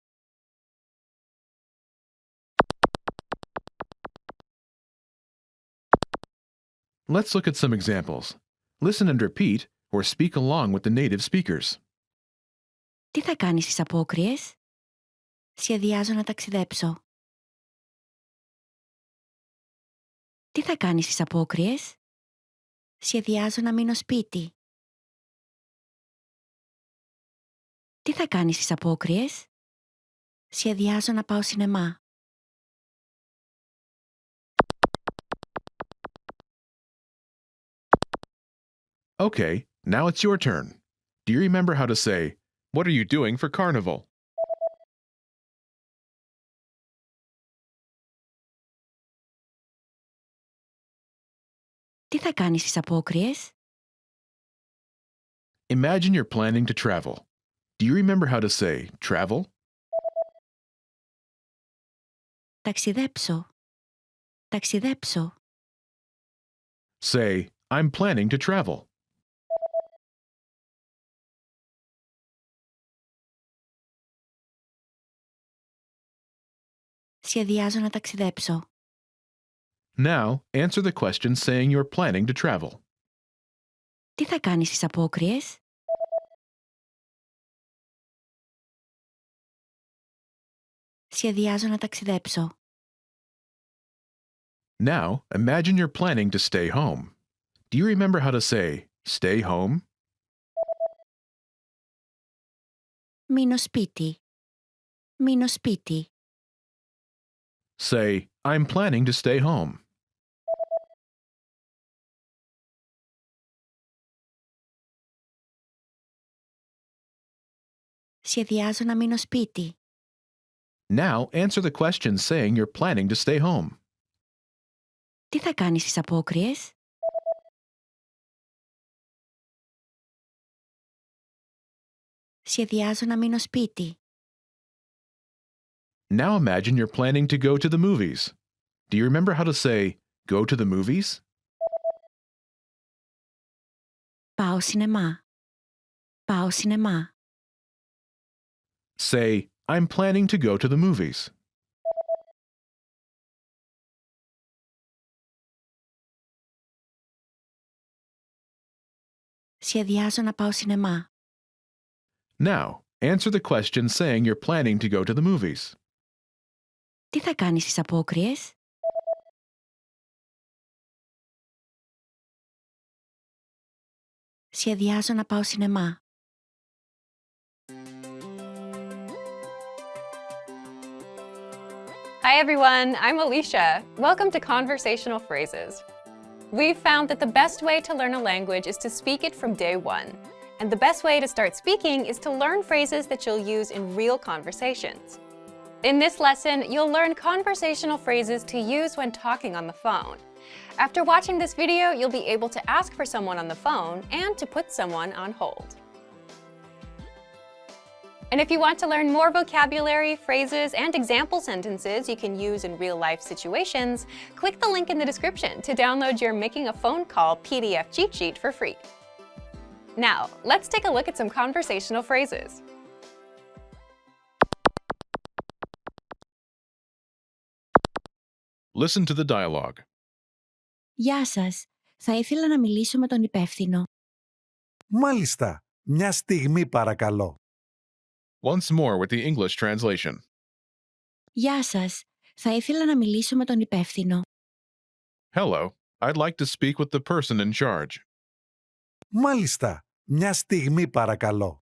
Let's look at some examples. Listen and repeat or speak along with the native speakers. Τι θα κάνεις στις απόκριες? Σχεδιάζω να ταξιδέψω. Τι θα κάνεις στις απόκριες? Σχεδιάζω να μείνω σπίτι. Τι θα κάνεις στις απόκριες? Σχεδιάζω να πάω σινεμά. Okay, now it's your turn. Do you remember how to say, what are you doing for carnival? Τι θα κάνεις στις απόκριες? Imagine you're planning to travel. Do you remember how to say travel? Ταξιδέψω. Ταξιδέψω. Say, I'm planning to travel. Σχεδιάζω να ταξιδέψω. Now, answer the question saying you're planning to travel. Τι θα κάνεις στις απόκριες? Σχεδιάζω να ταξιδέψω. Now, imagine you're planning to stay home. Do you remember how to say stay home? Μείνω σπίτι. Μείνω σπίτι. Say, I'm planning to stay home. Σχεδιάζω να μείνω σπίτι. Now, answer the question saying you're planning to stay home. Τι θα κάνεις στις απόκριες? Σχεδιάζω να μείνω σπίτι. Now imagine you're planning to go to the movies. Do you remember how to say, go to the movies? Πάω σινεμά. Πάω σινεμά. Say, I'm planning to go to the movies. Σχεδιάζω να πάω σινεμά. Now, answer the question saying you're planning to go to the movies. Τι θα κάνεις στις απόκριες? Σχεδιάζω να πάω σινεμά. Hi everyone, I'm Alicia. Welcome to Conversational Phrases. We've found that the best way to learn a language is to speak it from day one. And the best way to start speaking is to learn phrases that you'll use in real conversations. In this lesson, you'll learn conversational phrases to use when talking on the phone. After watching this video, you'll be able to ask for someone on the phone and to put someone on hold. And if you want to learn more vocabulary, phrases, and example sentences you can use in real-life situations, click the link in the description to download your Making a Phone Call PDF cheat sheet for free. Now, let's take a look at some conversational phrases. Listen to the dialogue. Γεια σας. Θα ήθελα να μιλήσω με τον υπεύθυνο. Μάλιστα. Μια στιγμή παρακαλώ. Once more with the English translation. Γεια σας. Θα ήθελα να μιλήσω με τον υπεύθυνο. Hello, I'd like to speak with the person in charge. Μάλιστα. Μια στιγμή παρακαλώ.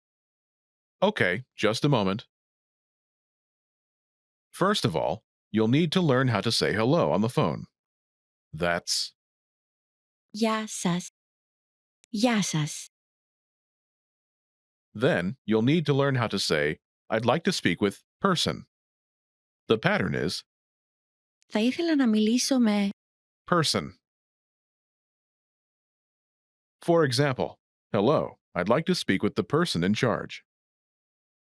Okay, just a moment. First of all, you'll need to learn how to say hello on the phone. That's Γεια σας. Γεια σας. Then, you'll need to learn how to say, I'd like to speak with person. The pattern is Θα ήθελα να μιλήσω με... person. For example, hello, I'd like to speak with the person in charge.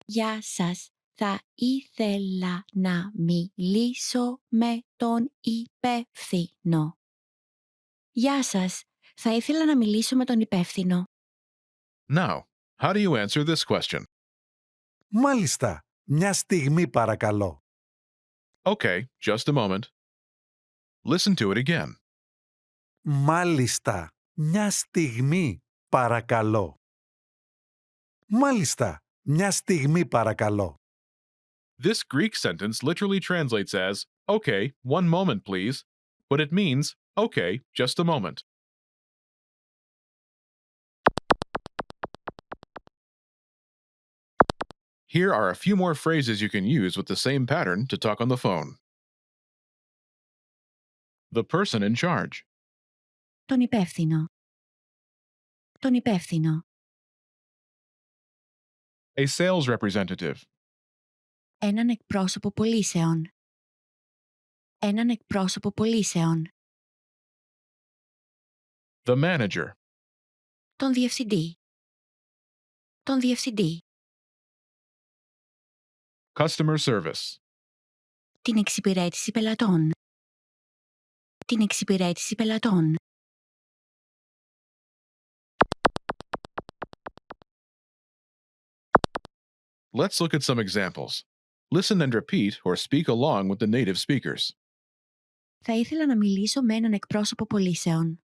Γεια σας. Θα ήθελα να μιλήσω με τον υπεύθυνο. Γεια σας. Θα ήθελα να μιλήσω με τον υπεύθυνο. Now, how do you answer this question? Μάλιστα. Μια στιγμή παρακαλώ. Okay, just a moment. Listen to it again. Μάλιστα. Μια στιγμή παρακαλώ. Μάλιστα. Μια στιγμή παρακαλώ. This Greek sentence literally translates as, okay, one moment please, but it means, okay, just a moment. Here are a few more phrases you can use with the same pattern to talk on the phone. The person in charge. Τον υπεύθυνο. Τον υπεύθυνο. A sales representative. Έναν εκπρόσωπο πωλήσεων. Έναν εκπρόσωπο πωλήσεων. The manager. Τον διευθυντή. Τον διευθυντή. Customer service. Την εξυπηρέτηση πελατών. Την εξυπηρέτηση πελατών. Let's look at some examples. Listen and repeat or speak along with the native speakers. Θα ήθελα να μιλήσω με έναν εκπρόσωπο πωλήσεων.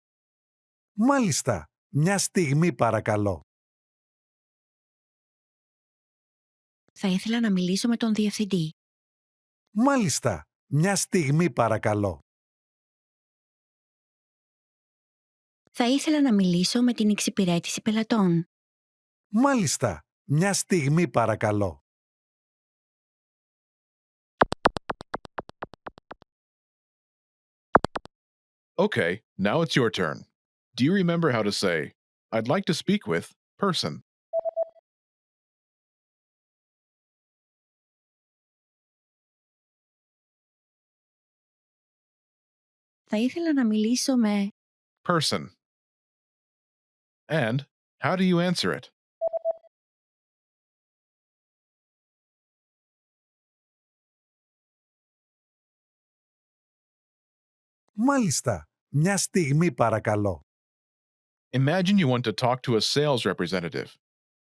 Μάλιστα. Μια στιγμή παρακαλώ. Θα ήθελα να μιλήσω με τον διευθυντή. Μάλιστα. Μια στιγμή παρακαλώ. Θα ήθελα να μιλήσω με την εξυπηρέτηση πελατών. Μάλιστα. Μια στιγμή παρακαλώ. Okay, now it's your turn. Do you remember how to say, I'd like to speak with person? Θα ήθελα να μιλήσω με... Person. And how do you answer it? Μάλιστα. Μια στιγμή παρακαλώ. Imagine you want to talk to a sales representative.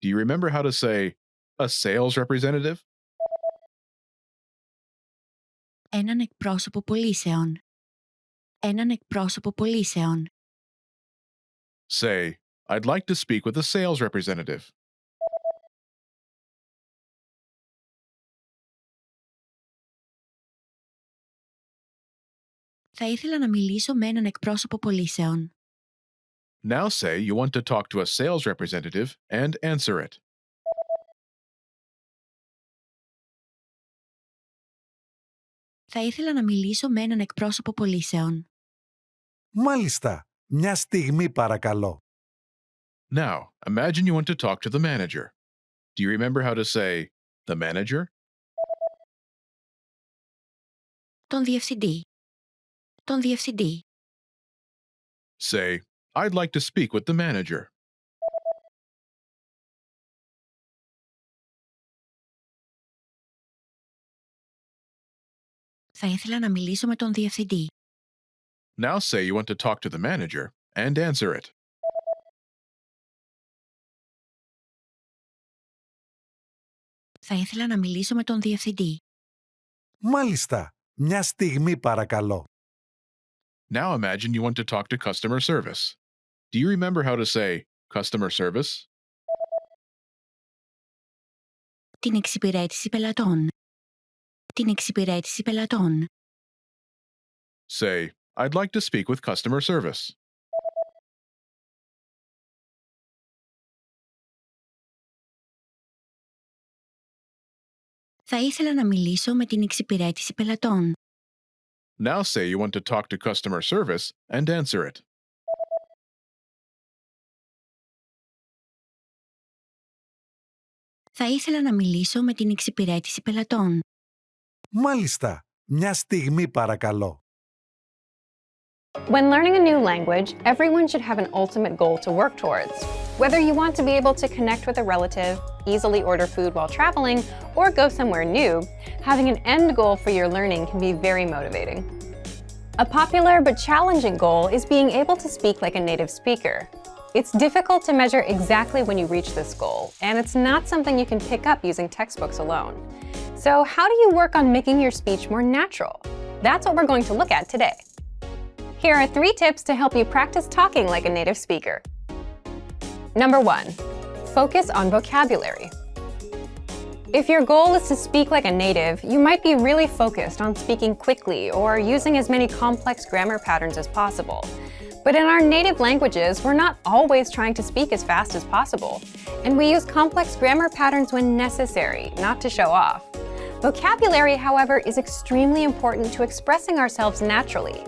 Do you remember how to say, a sales representative? Έναν εκπρόσωπο πωλήσεων. Έναν εκπρόσωπο πωλήσεων. Say, I'd like to speak with a sales representative. Θα ήθελα να μιλήσω με έναν εκπρόσωπο πωλήσεων. Now say you want to talk to a sales representative and answer it. Θα ήθελα να μιλήσω με έναν εκπρόσωπο πωλήσεων. Μάλιστα. Μια στιγμή παρακαλώ. Now, imagine you want to talk to the manager. Do you remember how to say, the manager? Τον διευθυντή. Τον διευθυντή. Say, I'd like to speak with the manager. Θα ήθελα να μιλήσω με τον διευθυντή. Now say you want to talk to the manager and answer it. Θα ήθελα να μιλήσω με τον διευθυντή. Μάλιστα. Μια στιγμή παρακαλώ. Now imagine you want to talk to customer service. Do you remember how to say customer service? Την εξυπηρέτηση πελατών. Την εξυπηρέτηση πελατών. Say, I'd like to speak with customer service. Θα ήθελα να μιλήσω με την εξυπηρέτηση πελατών. Now say you want to talk to customer service and answer it. Θα ήθελα να μιλήσω με την εξυπηρέτηση πελατών. Μάλιστα. Μια στιγμή παρακαλώ. When learning a new language, everyone should have an ultimate goal to work towards. Whether you want to be able to connect with a relative, easily order food while traveling, or go somewhere new, having an end goal for your learning can be very motivating. A popular but challenging goal is being able to speak like a native speaker. It's difficult to measure exactly when you reach this goal, and it's not something you can pick up using textbooks alone. So how do you work on making your speech more natural? That's what we're going to look at today. Here are 3 tips to help you practice talking like a native speaker. Number 1, focus on vocabulary. If your goal is to speak like a native, you might be really focused on speaking quickly or using as many complex grammar patterns as possible. But in our native languages, we're not always trying to speak as fast as possible, and we use complex grammar patterns when necessary, not to show off. Vocabulary, however, is extremely important to expressing ourselves naturally.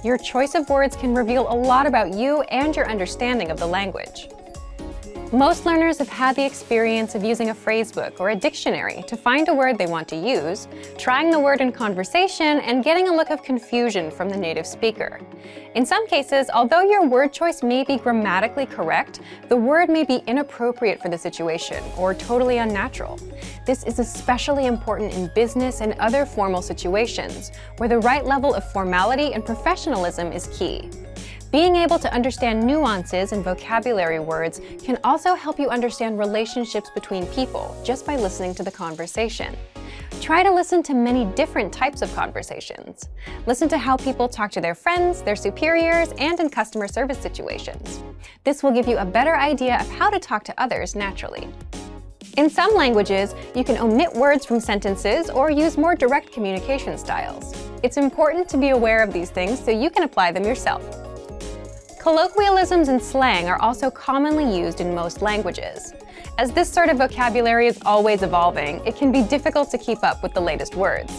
Your choice of words can reveal a lot about you and your understanding of the language. Most learners have had the experience of using a phrasebook or a dictionary to find a word they want to use, trying the word in conversation, and getting a look of confusion from the native speaker. In some cases, although your word choice may be grammatically correct, the word may be inappropriate for the situation or totally unnatural. This is especially important in business and other formal situations, where the right level of formality and professionalism is key. Being able to understand nuances in vocabulary words can also help you understand relationships between people just by listening to the conversation. Try to listen to many different types of conversations. Listen to how people talk to their friends, their superiors, and in customer service situations. This will give you a better idea of how to talk to others naturally. In some languages, you can omit words from sentences or use more direct communication styles. It's important to be aware of these things so you can apply them yourself. Colloquialisms and slang are also commonly used in most languages. As this sort of vocabulary is always evolving, it can be difficult to keep up with the latest words.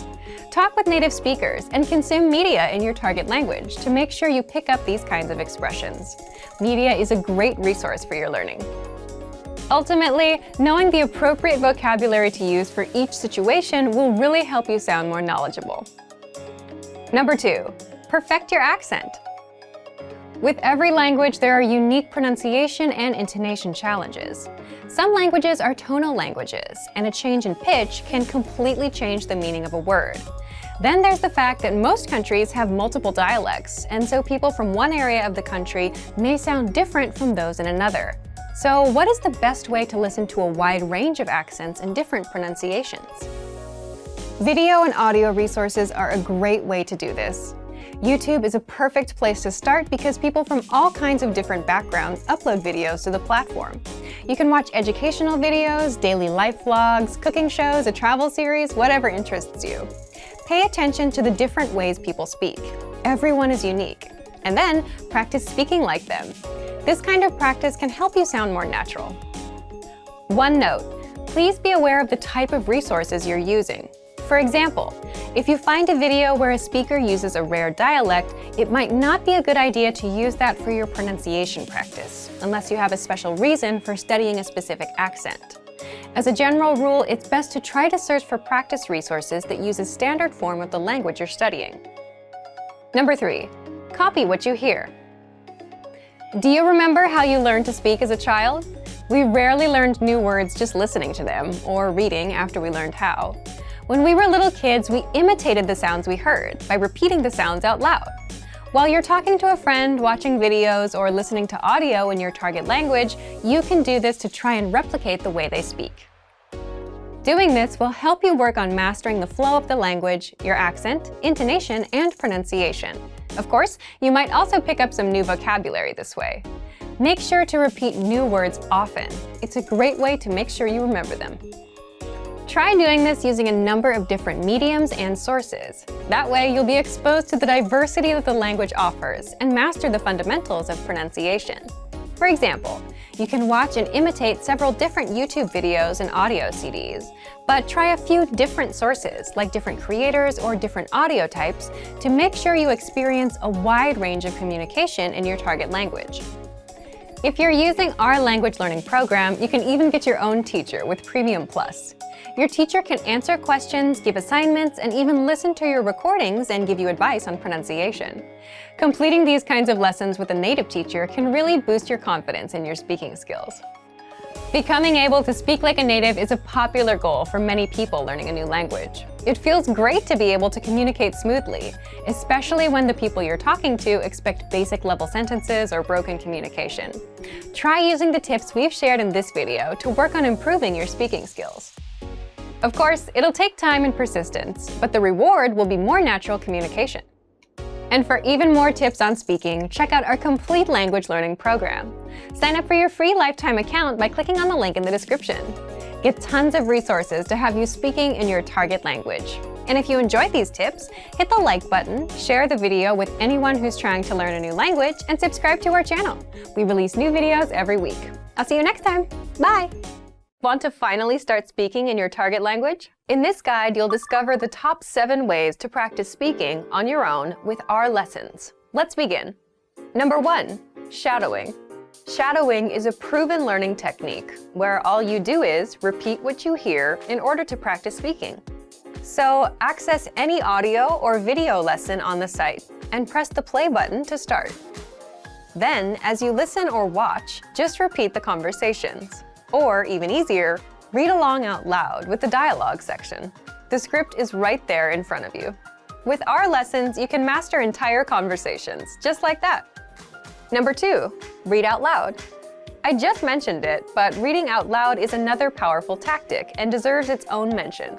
Talk with native speakers and consume media in your target language to make sure you pick up these kinds of expressions. Media is a great resource for your learning. Ultimately, knowing the appropriate vocabulary to use for each situation will really help you sound more knowledgeable. Number 2, perfect your accent. With every language, there are unique pronunciation and intonation challenges. Some languages are tonal languages, and a change in pitch can completely change the meaning of a word. Then there's the fact that most countries have multiple dialects, and so people from one area of the country may sound different from those in another. So what is the best way to listen to a wide range of accents and different pronunciations? Video and audio resources are a great way to do this. YouTube is a perfect place to start because people from all kinds of different backgrounds upload videos to the platform. You can watch educational videos, daily life vlogs, cooking shows, a travel series, whatever interests you. Pay attention to the different ways people speak. everyone is unique. And then practice speaking like them. This kind of practice can help you sound more natural. One note, please be aware of the type of resources you're using. For example, if you find a video where a speaker uses a rare dialect, it might not be a good idea to use that for your pronunciation practice, unless you have a special reason for studying a specific accent. As a general rule, it's best to try to search for practice resources that use a standard form of the language you're studying. Number 3, copy what you hear. Do you remember how you learned to speak as a child? We rarely learned new words just listening to them, or reading after we learned how. When we were little kids, we imitated the sounds we heard by repeating the sounds out loud. While you're talking to a friend, watching videos, or listening to audio in your target language, you can do this to try and replicate the way they speak. Doing this will help you work on mastering the flow of the language, your accent, intonation, and pronunciation. Of course, you might also pick up some new vocabulary this way. Make sure to repeat new words often. It's a great way to make sure you remember them. Try doing this using a number of different mediums and sources. That way, you'll be exposed to the diversity that the language offers and master the fundamentals of pronunciation. For example, you can watch and imitate several different YouTube videos and audio CDs, but try a few different sources, like different creators or different audio types, to make sure you experience a wide range of communication in your target language. If you're using our language learning program, you can even get your own teacher with Premium Plus. Your teacher can answer questions, give assignments, and even listen to your recordings and give you advice on pronunciation. Completing these kinds of lessons with a native teacher can really boost your confidence in your speaking skills. Becoming able to speak like a native is a popular goal for many people learning a new language. It feels great to be able to communicate smoothly, especially when the people you're talking to expect basic level sentences or broken communication. Try using the tips we've shared in this video to work on improving your speaking skills. Of course, it'll take time and persistence, but the reward will be more natural communication. And for even more tips on speaking, check out our complete language learning program. Sign up for your free lifetime account by clicking on the link in the description. Get tons of resources to have you speaking in your target language. And if you enjoyed these tips, hit the like button, share the video with anyone who's trying to learn a new language, and subscribe to our channel. We release new videos every week. I'll see you next time. Bye! Want to finally start speaking in your target language? In this guide, you'll discover the top 7 ways to practice speaking on your own with our lessons. Let's begin. Number 1, shadowing. Shadowing is a proven learning technique where all you do is repeat what you hear in order to practice speaking. So access any audio or video lesson on the site and press the play button to start. Then, as you listen or watch, just repeat the conversations. Or, even easier, read along out loud with the dialogue section. The script is right there in front of you. With our lessons, you can master entire conversations, just like that. Number 2, read out loud. I just mentioned it, but reading out loud is another powerful tactic and deserves its own mention.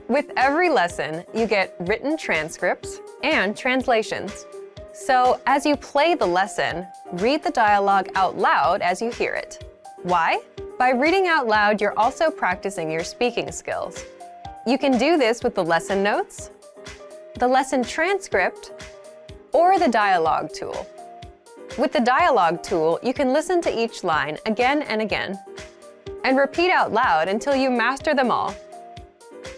With every lesson, you get written transcripts and translations. So, as you play the lesson, read the dialogue out loud as you hear it. Why? By reading out loud, you're also practicing your speaking skills. You can do this with the lesson notes, the lesson transcript, or the dialogue tool. With the dialogue tool, you can listen to each line again and again, and repeat out loud until you master them all.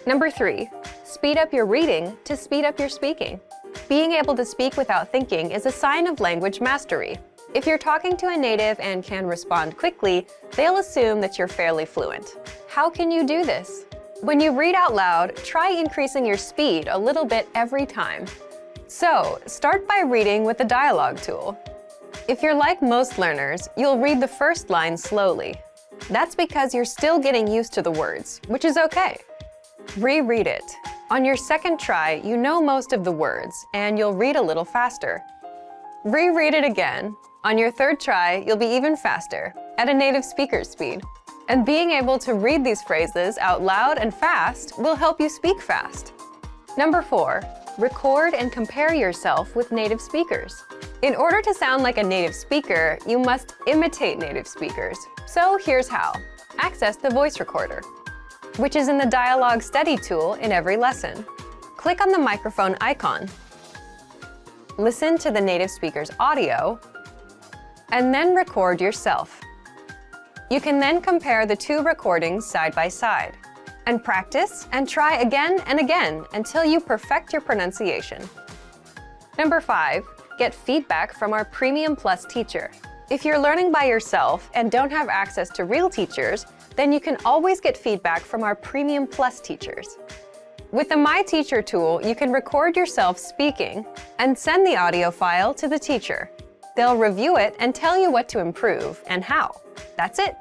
Number 3, speed up your reading to speed up your speaking. Being able to speak without thinking is a sign of language mastery. If you're talking to a native and can respond quickly, they'll assume that you're fairly fluent. How can you do this? When you read out loud, try increasing your speed a little bit every time. So, start by reading with the dialogue tool. If you're like most learners, you'll read the first line slowly. That's because you're still getting used to the words, which is okay. Reread it. On your second try, you know most of the words, and you'll read a little faster. Reread it again. On your third try, you'll be even faster, at a native speaker's speed. And being able to read these phrases out loud and fast will help you speak fast. Number 4, record and compare yourself with native speakers. In order to sound like a native speaker, you must imitate native speakers. So here's how. Access the voice recorder, which is in the Dialogue Study tool in every lesson. Click on the microphone icon. listen to the native speaker's audio, and then record yourself. You can then compare the two recordings side by side, and practice and try again and again until you perfect your pronunciation. Number 5, get feedback from our Premium Plus teacher. If you're learning by yourself and don't have access to real teachers, then you can always get feedback from our Premium Plus teachers. With the My Teacher tool, you can record yourself speaking and send the audio file to the teacher. They'll review it and tell you what to improve and how. That's it.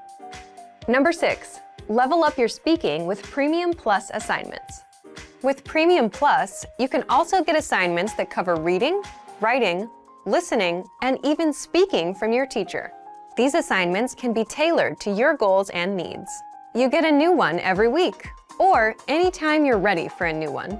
Number 6, level up your speaking with Premium Plus assignments. With Premium Plus, you can also get assignments that cover reading, writing, listening, and even speaking from your teacher. These assignments can be tailored to your goals and needs. You get a new one every week, or anytime you're ready for a new one.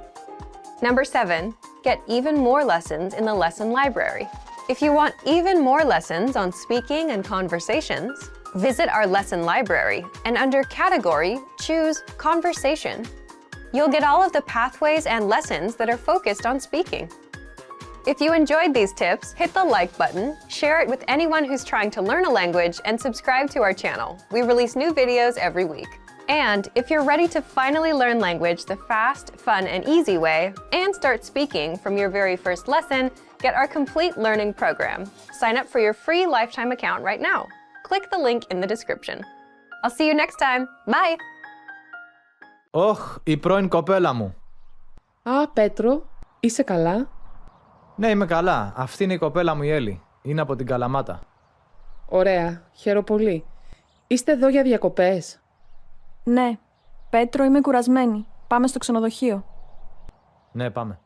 Number 7, get even more lessons in the lesson library. If you want even more lessons on speaking and conversations, visit our lesson library and under Category, choose Conversation. You'll get all of the pathways and lessons that are focused on speaking. If you enjoyed these tips, hit the like button, share it with anyone who's trying to learn a language, and subscribe to our channel. We release new videos every week. And if you're ready to finally learn language the fast, fun, and easy way, and start speaking from your very first lesson, get our complete learning program. Sign up for your free lifetime account right now. Click the link in the description. I'll see you next time. Bye! Ωχ, η πρώην κοπέλα μου. Α, Πέτρο, είσαι καλά? Ναι, είμαι καλά. Αυτή είναι η κοπέλα μου η Έλλη. Είναι από την Καλαμάτα. Ωραία, χαίρομαι πολύ. Είστε εδώ για διακοπές? Ναι. Πέτρο, είμαι κουρασμένη. Πάμε στο ξενοδοχείο. Ναι, πάμε.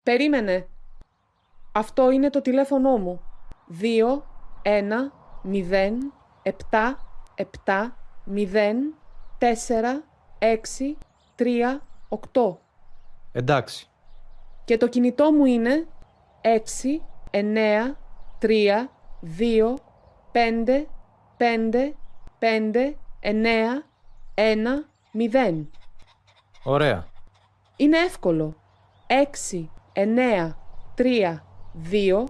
Περίμενε. Αυτό είναι το τηλέφωνό μου. 2, 1, 0, 7, 7, 0, 4, 6, 3, 8. Εντάξει. Και το κινητό μου είναι 6, 9, 3, 2, 5, 5, 5, 9, 1, 0. Ωραία. Είναι εύκολο. 6, 9, 3, 2,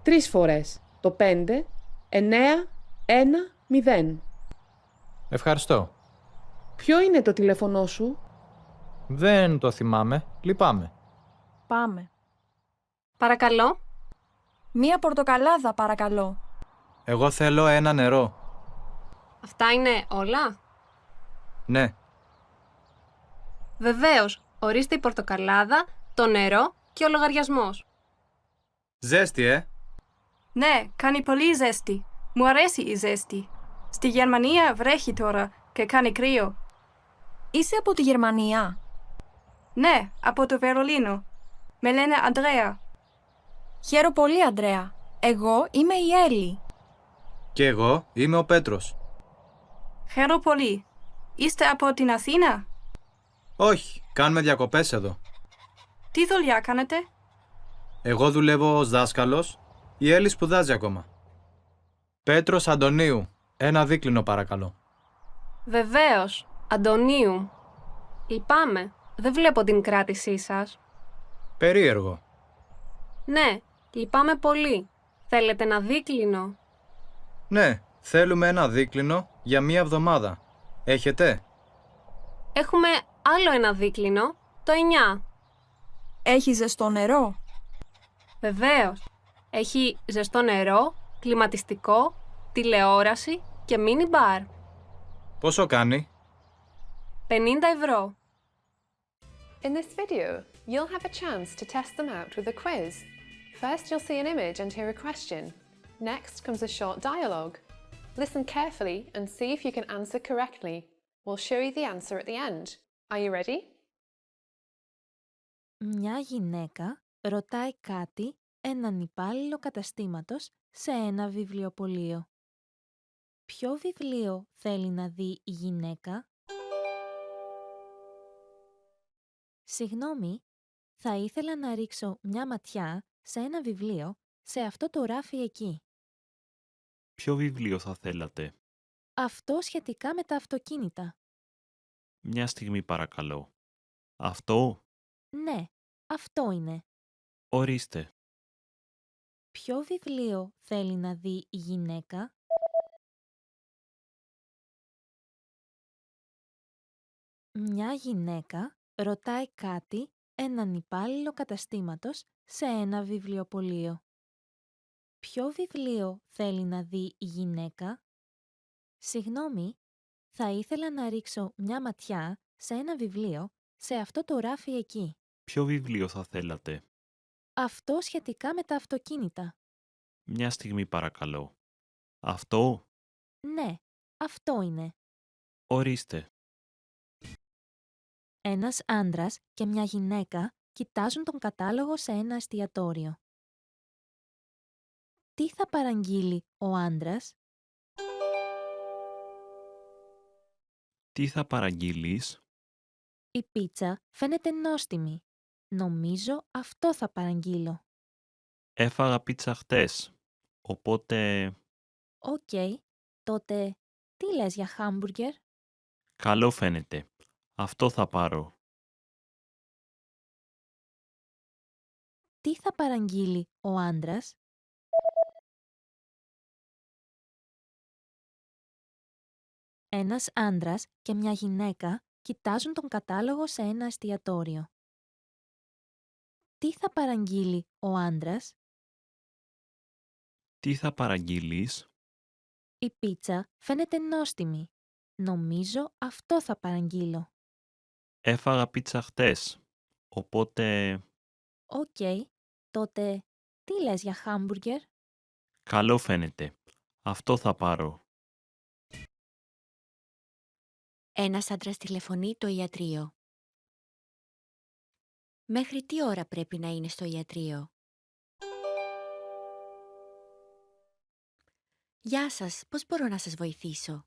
3 φορές. Το 5, 9, 1, 0. Ευχαριστώ. Ποιο είναι το τηλέφωνό σου? Δεν το θυμάμαι. Λυπάμαι. Πάμε. Παρακαλώ. Μία πορτοκαλάδα, παρακαλώ. Εγώ θέλω ένα νερό. Αυτά είναι όλα? Ναι. Βεβαίως. Ορίστε η πορτοκαλάδα, το νερό και ο λογαριασμός. Ζέστη, Ναι, κάνει πολύ ζέστη. Μου αρέσει η ζέστη. Στη Γερμανία βρέχει τώρα και κάνει κρύο. Είσαι από τη Γερμανία? Ναι, από το Βερολίνο. Με λένε Αντρέα. Χαίρομαι πολύ, Αντρέα. Εγώ είμαι η Έλλη. Και εγώ είμαι ο Πέτρος. Χαίρομαι πολύ. Είστε από την Αθήνα? Όχι, κάνουμε διακοπές εδώ. Τι δουλειά κάνετε? Εγώ δουλεύω ως δάσκαλος. Η Έλλη σπουδάζει ακόμα. Πέτρος Αντωνίου. Ένα δίκλινο παρακαλώ. Βεβαίως. Αντωνίου. Λυπάμαι. Δεν βλέπω την κράτησή σας. Περίεργο. Ναι, λυπάμαι πολύ. Θέλετε ένα δίκλινο? Ναι, θέλουμε ένα δίκλινο για μία εβδομάδα. Έχετε? Έχουμε άλλο ένα δίκλινο, το 9. Έχει ζεστό νερό? Βεβαίως. Έχει ζεστό νερό, κλιματιστικό, τηλεόραση και μίνι μπαρ. Πόσο κάνει? 50 ευρώ. In this video, you'll have a chance to test them out with a quiz. First, you'll see an image and hear a question. Next comes a short dialogue. Listen carefully and see if you can answer correctly. We'll show you the answer at the end. Are you ready? Μια γυναίκα ρωτάει κάτι έναν υπάλληλο καταστήματος σε ένα βιβλιοπωλείο. Ποιο βιβλίο θέλει να δει η γυναίκα? Συγγνώμη, θα ήθελα να ρίξω μια ματιά σε ένα βιβλίο σε αυτό το ράφι εκεί. Ποιο βιβλίο θα θέλατε? Αυτό σχετικά με τα αυτοκίνητα. Μια στιγμή παρακαλώ. Αυτό? Ναι, αυτό είναι. Ορίστε. Ποιο βιβλίο θέλει να δει η γυναίκα? Μια γυναίκα ρωτάει κάτι έναν υπάλληλο καταστήματος σε ένα βιβλιοπωλείο. Ποιο βιβλίο θέλει να δει η γυναίκα? Συγγνώμη, θα ήθελα να ρίξω μια ματιά σε ένα βιβλίο σε αυτό το ράφι εκεί. Ποιο βιβλίο θα θέλατε? Αυτό σχετικά με τα αυτοκίνητα. Μια στιγμή παρακαλώ. Αυτό? Ναι, αυτό είναι. Ορίστε. Ένας άντρας και μια γυναίκα κοιτάζουν τον κατάλογο σε ένα εστιατόριο. Τι θα παραγγείλει ο άντρας? Τι θα παραγγείλεις? Η πίτσα φαίνεται νόστιμη. Νομίζω αυτό θα παραγγείλω. Έφαγα πίτσα χτες. Οπότε... Οκ, τότε τι λες για χάμπουργκερ? Καλό φαίνεται. Αυτό θα πάρω. Τι θα παραγγείλει ο άντρας? Ένας άντρας και μια γυναίκα κοιτάζουν τον κατάλογο σε ένα εστιατόριο. Τι θα παραγγείλει ο άντρας? Τι θα παραγγείλεις? Η πίτσα φαίνεται νόστιμη. Νομίζω αυτό θα παραγγείλω. Έφαγα πίτσα χτες. Οπότε... Οκ, τότε τι λες για χάμπουργκερ? Καλό φαίνεται. Αυτό θα πάρω. Ένας άντρας τηλεφωνεί το ιατρείο. Μέχρι τι ώρα πρέπει να είναι στο ιατρείο? Γεια σας, πώς μπορώ να σας βοηθήσω?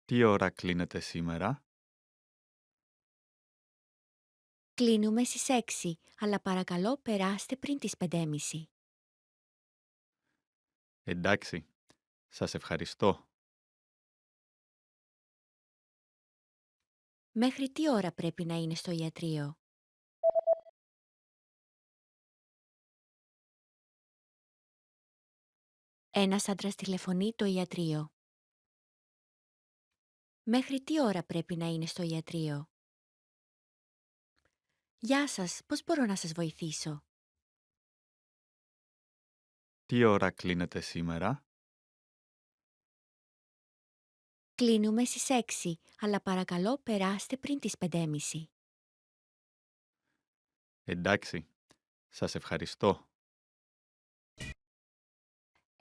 Τι ώρα κλείνετε σήμερα? Κλείνουμε στις 6, αλλά παρακαλώ περάστε πριν τις 5:30. Εντάξει, σας ευχαριστώ. Μέχρι τι ώρα πρέπει να είναι στο ιατρείο? Ένας άντρας τηλεφωνεί το ιατρείο. Μέχρι τι ώρα πρέπει να είναι στο ιατρείο? Γεια σας, πώς μπορώ να σας βοηθήσω? Τι ώρα κλείνετε σήμερα? Κλείνουμε στις 6, αλλά παρακαλώ περάστε πριν τις 5:30. Εντάξει, σας ευχαριστώ.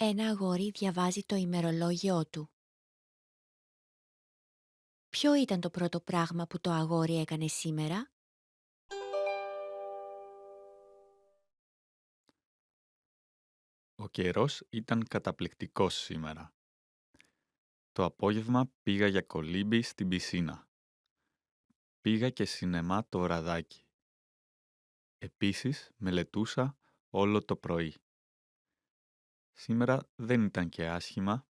Ένα αγόρι διαβάζει το ημερολόγιό του. Ποιο ήταν το πρώτο πράγμα που το αγόρι έκανε σήμερα? Ο καιρός ήταν καταπληκτικός σήμερα. Το απόγευμα πήγα για κολύμπι στην πισίνα. Πήγα και σινεμά το βραδάκι. Επίσης μελετούσα όλο το πρωί. Σήμερα δεν ήταν και άσχημα.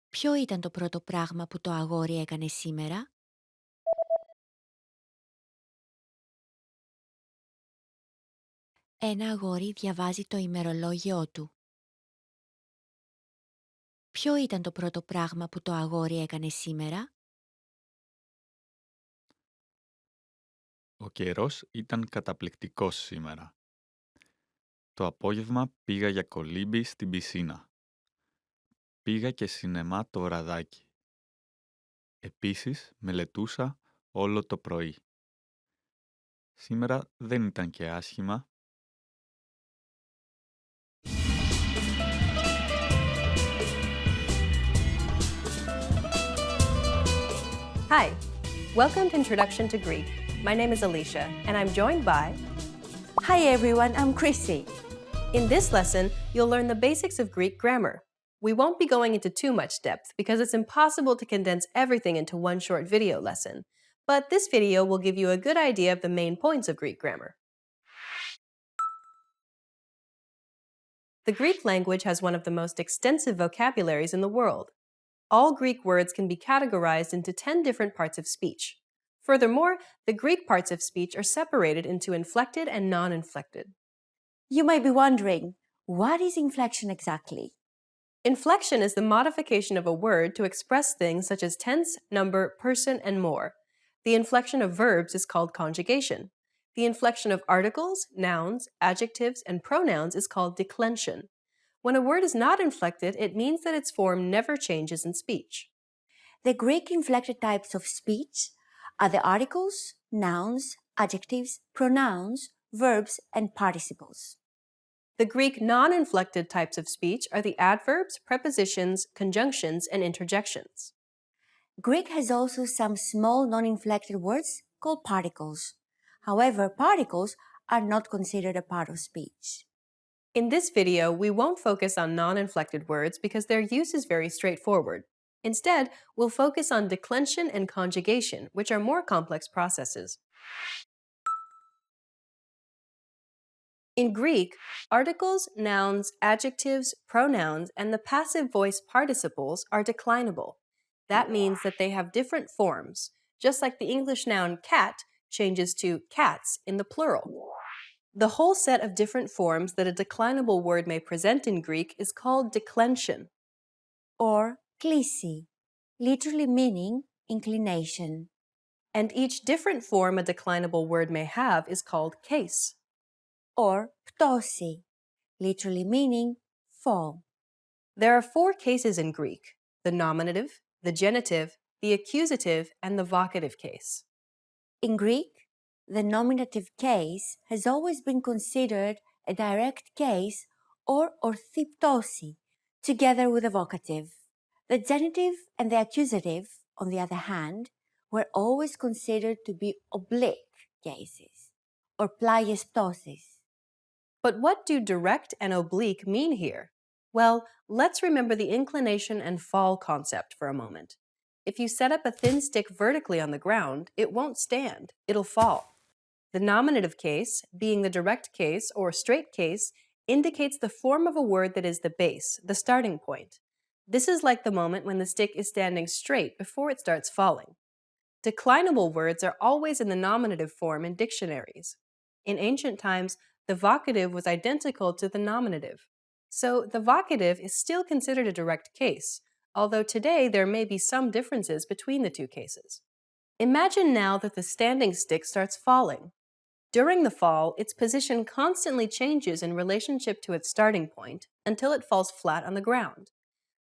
Ποιο ήταν το πρώτο πράγμα που το αγόρι έκανε σήμερα? Ένα αγόρι διαβάζει το ημερολόγιό του. Ποιο ήταν το πρώτο πράγμα που το αγόρι έκανε σήμερα? Ο καιρός ήταν καταπληκτικός σήμερα. Το απόγευμα πήγα για κολύμπι στην πισίνα. Πήγα και σινεμά το βραδάκι. Επίσης μελετούσα όλο το πρωί. Σήμερα δεν ήταν και άσχημα. Hi, welcome to Introduction to Greek. My name is Alicia, and I'm joined by... Hi everyone, I'm Chrissy. In this lesson, you'll learn the basics of Greek grammar. We won't be going into too much depth because it's impossible to condense everything into one short video lesson, but this video will give you a good idea of the main points of Greek grammar. The Greek language has one of the most extensive vocabularies in the world. All Greek words can be categorized into 10 different parts of speech. Furthermore, the Greek parts of speech are separated into inflected and non-inflected. You might be wondering, what is inflection exactly? Inflection is the modification of a word to express things such as tense, number, person, and more. The inflection of verbs is called conjugation. The inflection of articles, nouns, adjectives, and pronouns is called declension. When a word is not inflected, it means that its form never changes in speech. The Greek inflected types of speech are the articles, nouns, adjectives, pronouns, verbs, and participles. The Greek non-inflected types of speech are the adverbs, prepositions, conjunctions, and interjections. Greek has also some small non-inflected words called particles. However, particles are not considered a part of speech. In this video, we won't focus on non-inflected words because their use is very straightforward. Instead, we'll focus on declension and conjugation, which are more complex processes. In Greek, articles, nouns, adjectives, pronouns, and the passive voice participles are declinable. That means that they have different forms, just like the English noun cat changes to cats in the plural. The whole set of different forms that a declinable word may present in Greek is called declension. Or klisi, literally meaning inclination. And each different form a declinable word may have is called case. Or ptosi, literally meaning fall. There are 4 cases in Greek: the nominative, the genitive, the accusative, and the vocative case. In Greek, the nominative case has always been considered a direct case or orthiptosi, together with the vocative. The genitive and the accusative, on the other hand, were always considered to be oblique cases, or plaies ptosis. But what do direct and oblique mean here? Well, let's remember the inclination and fall concept for a moment. If you set up a thin stick vertically on the ground, it won't stand, it'll fall. The nominative case, being the direct case or straight case, indicates the form of a word that is the base, the starting point. This is like the moment when the stick is standing straight before it starts falling. Declinable words are always in the nominative form in dictionaries. In ancient times, the vocative was identical to the nominative. So the vocative is still considered a direct case, although today there may be some differences between the two cases. Imagine now that the standing stick starts falling. During the fall, its position constantly changes in relationship to its starting point until it falls flat on the ground.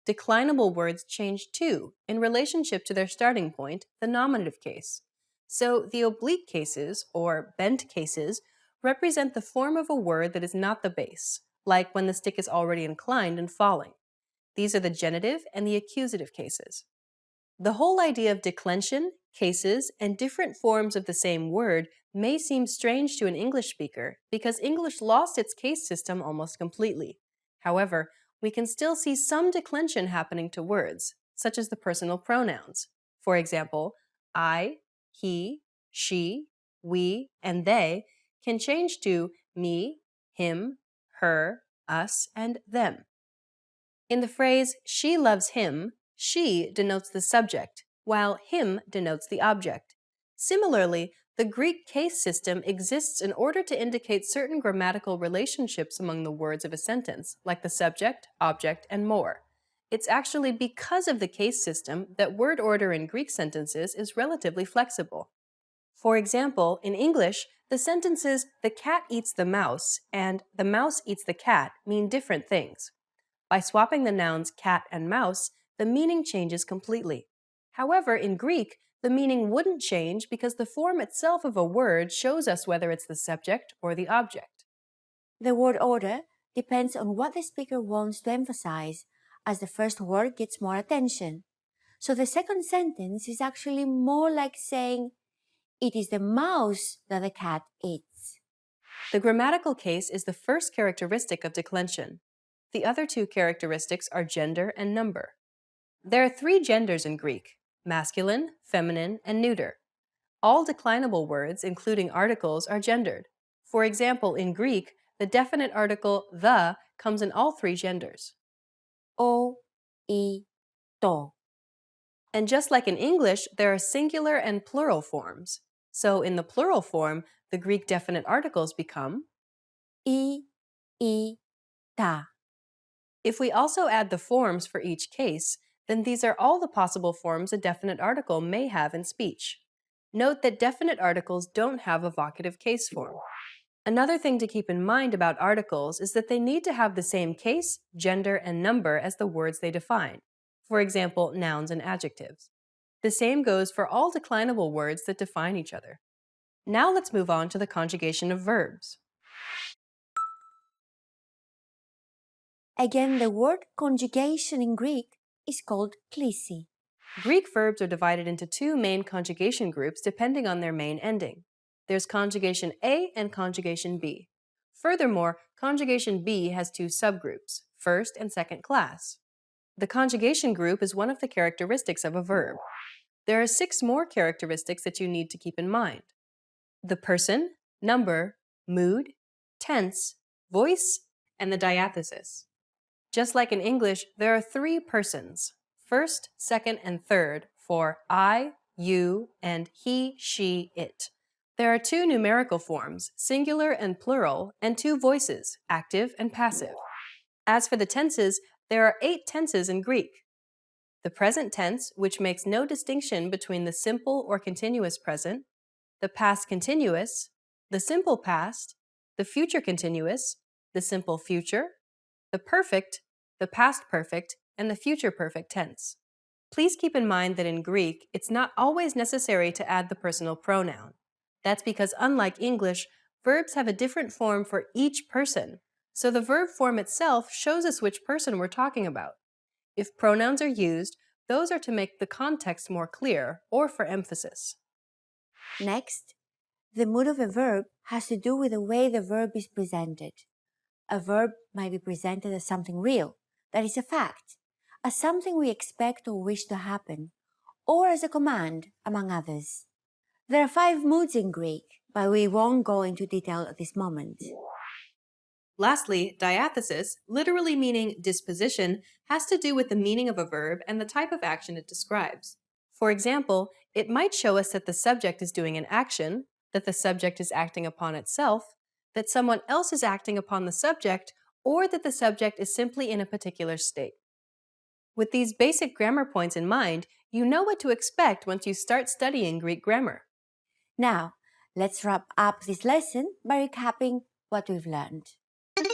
Declinable words change too in relationship to their starting point, the nominative case. So the oblique cases, or bent cases, represent the form of a word that is not the base, like when the stick is already inclined and falling. These are the genitive and the accusative cases. The whole idea of declension, cases, and different forms of the same word may seem strange to an English speaker because English lost its case system almost completely. However, we can still see some declension happening to words, such as the personal pronouns. For example, I, he, she, we, and they can change to me, him, her, us, and them. In the phrase, she loves him, she denotes the subject, while him denotes the object. Similarly, the Greek case system exists in order to indicate certain grammatical relationships among the words of a sentence, like the subject, object, and more. It's actually because of the case system that word order in Greek sentences is relatively flexible. For example, in English, the sentences "the cat eats the mouse" and "the mouse eats the cat" mean different things. By swapping the nouns cat and mouse, the meaning changes completely. However, in Greek, the meaning wouldn't change because the form itself of a word shows us whether it's the subject or the object. The word order depends on what the speaker wants to emphasize, as the first word gets more attention. So the second sentence is actually more like saying, "It is the mouse that the cat eats." The grammatical case is the first characteristic of declension. The other 2 characteristics are gender and number. There are 3 genders in Greek: masculine, feminine, and neuter. All declinable words, including articles, are gendered. For example, in Greek, the definite article the comes in all 3 genders. O, I, to. And just like in English, there are singular and plural forms. So in the plural form, the Greek definite articles become I, ta. If we also add the forms for each case, then these are all the possible forms a definite article may have in speech. Note that definite articles don't have a vocative case form. Another thing to keep in mind about articles is that they need to have the same case, gender, and number as the words they define. For example, nouns and adjectives. The same goes for all declinable words that define each other. Now let's move on to the conjugation of verbs. Again, the word conjugation in Greek is called klisi. Greek verbs are divided into two main conjugation groups depending on their main ending. There's conjugation A and conjugation B. Furthermore, conjugation B has two subgroups, first and second class. The conjugation group is one of the characteristics of a verb. There are 6 more characteristics that you need to keep in mind: the person, number, mood, tense, voice, and the diathesis. Just like in English, there are 3 persons, first, second, and third, for I, you, and he, she, it. There are 2 numerical forms, singular and plural, and 2 voices, active and passive. As for the tenses, there are 8 tenses in Greek. The present tense, which makes no distinction between the simple or continuous present, the past continuous, the simple past, the future continuous, the simple future, the perfect, the past perfect, and the future perfect tense. Please keep in mind that in Greek, it's not always necessary to add the personal pronoun. That's because unlike English, verbs have a different form for each person, so the verb form itself shows us which person we're talking about. If pronouns are used, those are to make the context more clear or for emphasis. Next, the mood of a verb has to do with the way the verb is presented. A verb might be presented as something real, that is a fact, as something we expect or wish to happen, or as a command, among others. There are 5 moods in Greek, but we won't go into detail at this moment. Lastly, diathesis, literally meaning disposition, has to do with the meaning of a verb and the type of action it describes. For example, it might show us that the subject is doing an action, that the subject is acting upon itself, that someone else is acting upon the subject, or that the subject is simply in a particular state. With these basic grammar points in mind, you know what to expect once you start studying Greek grammar. Now, let's wrap up this lesson by recapping what we've learned.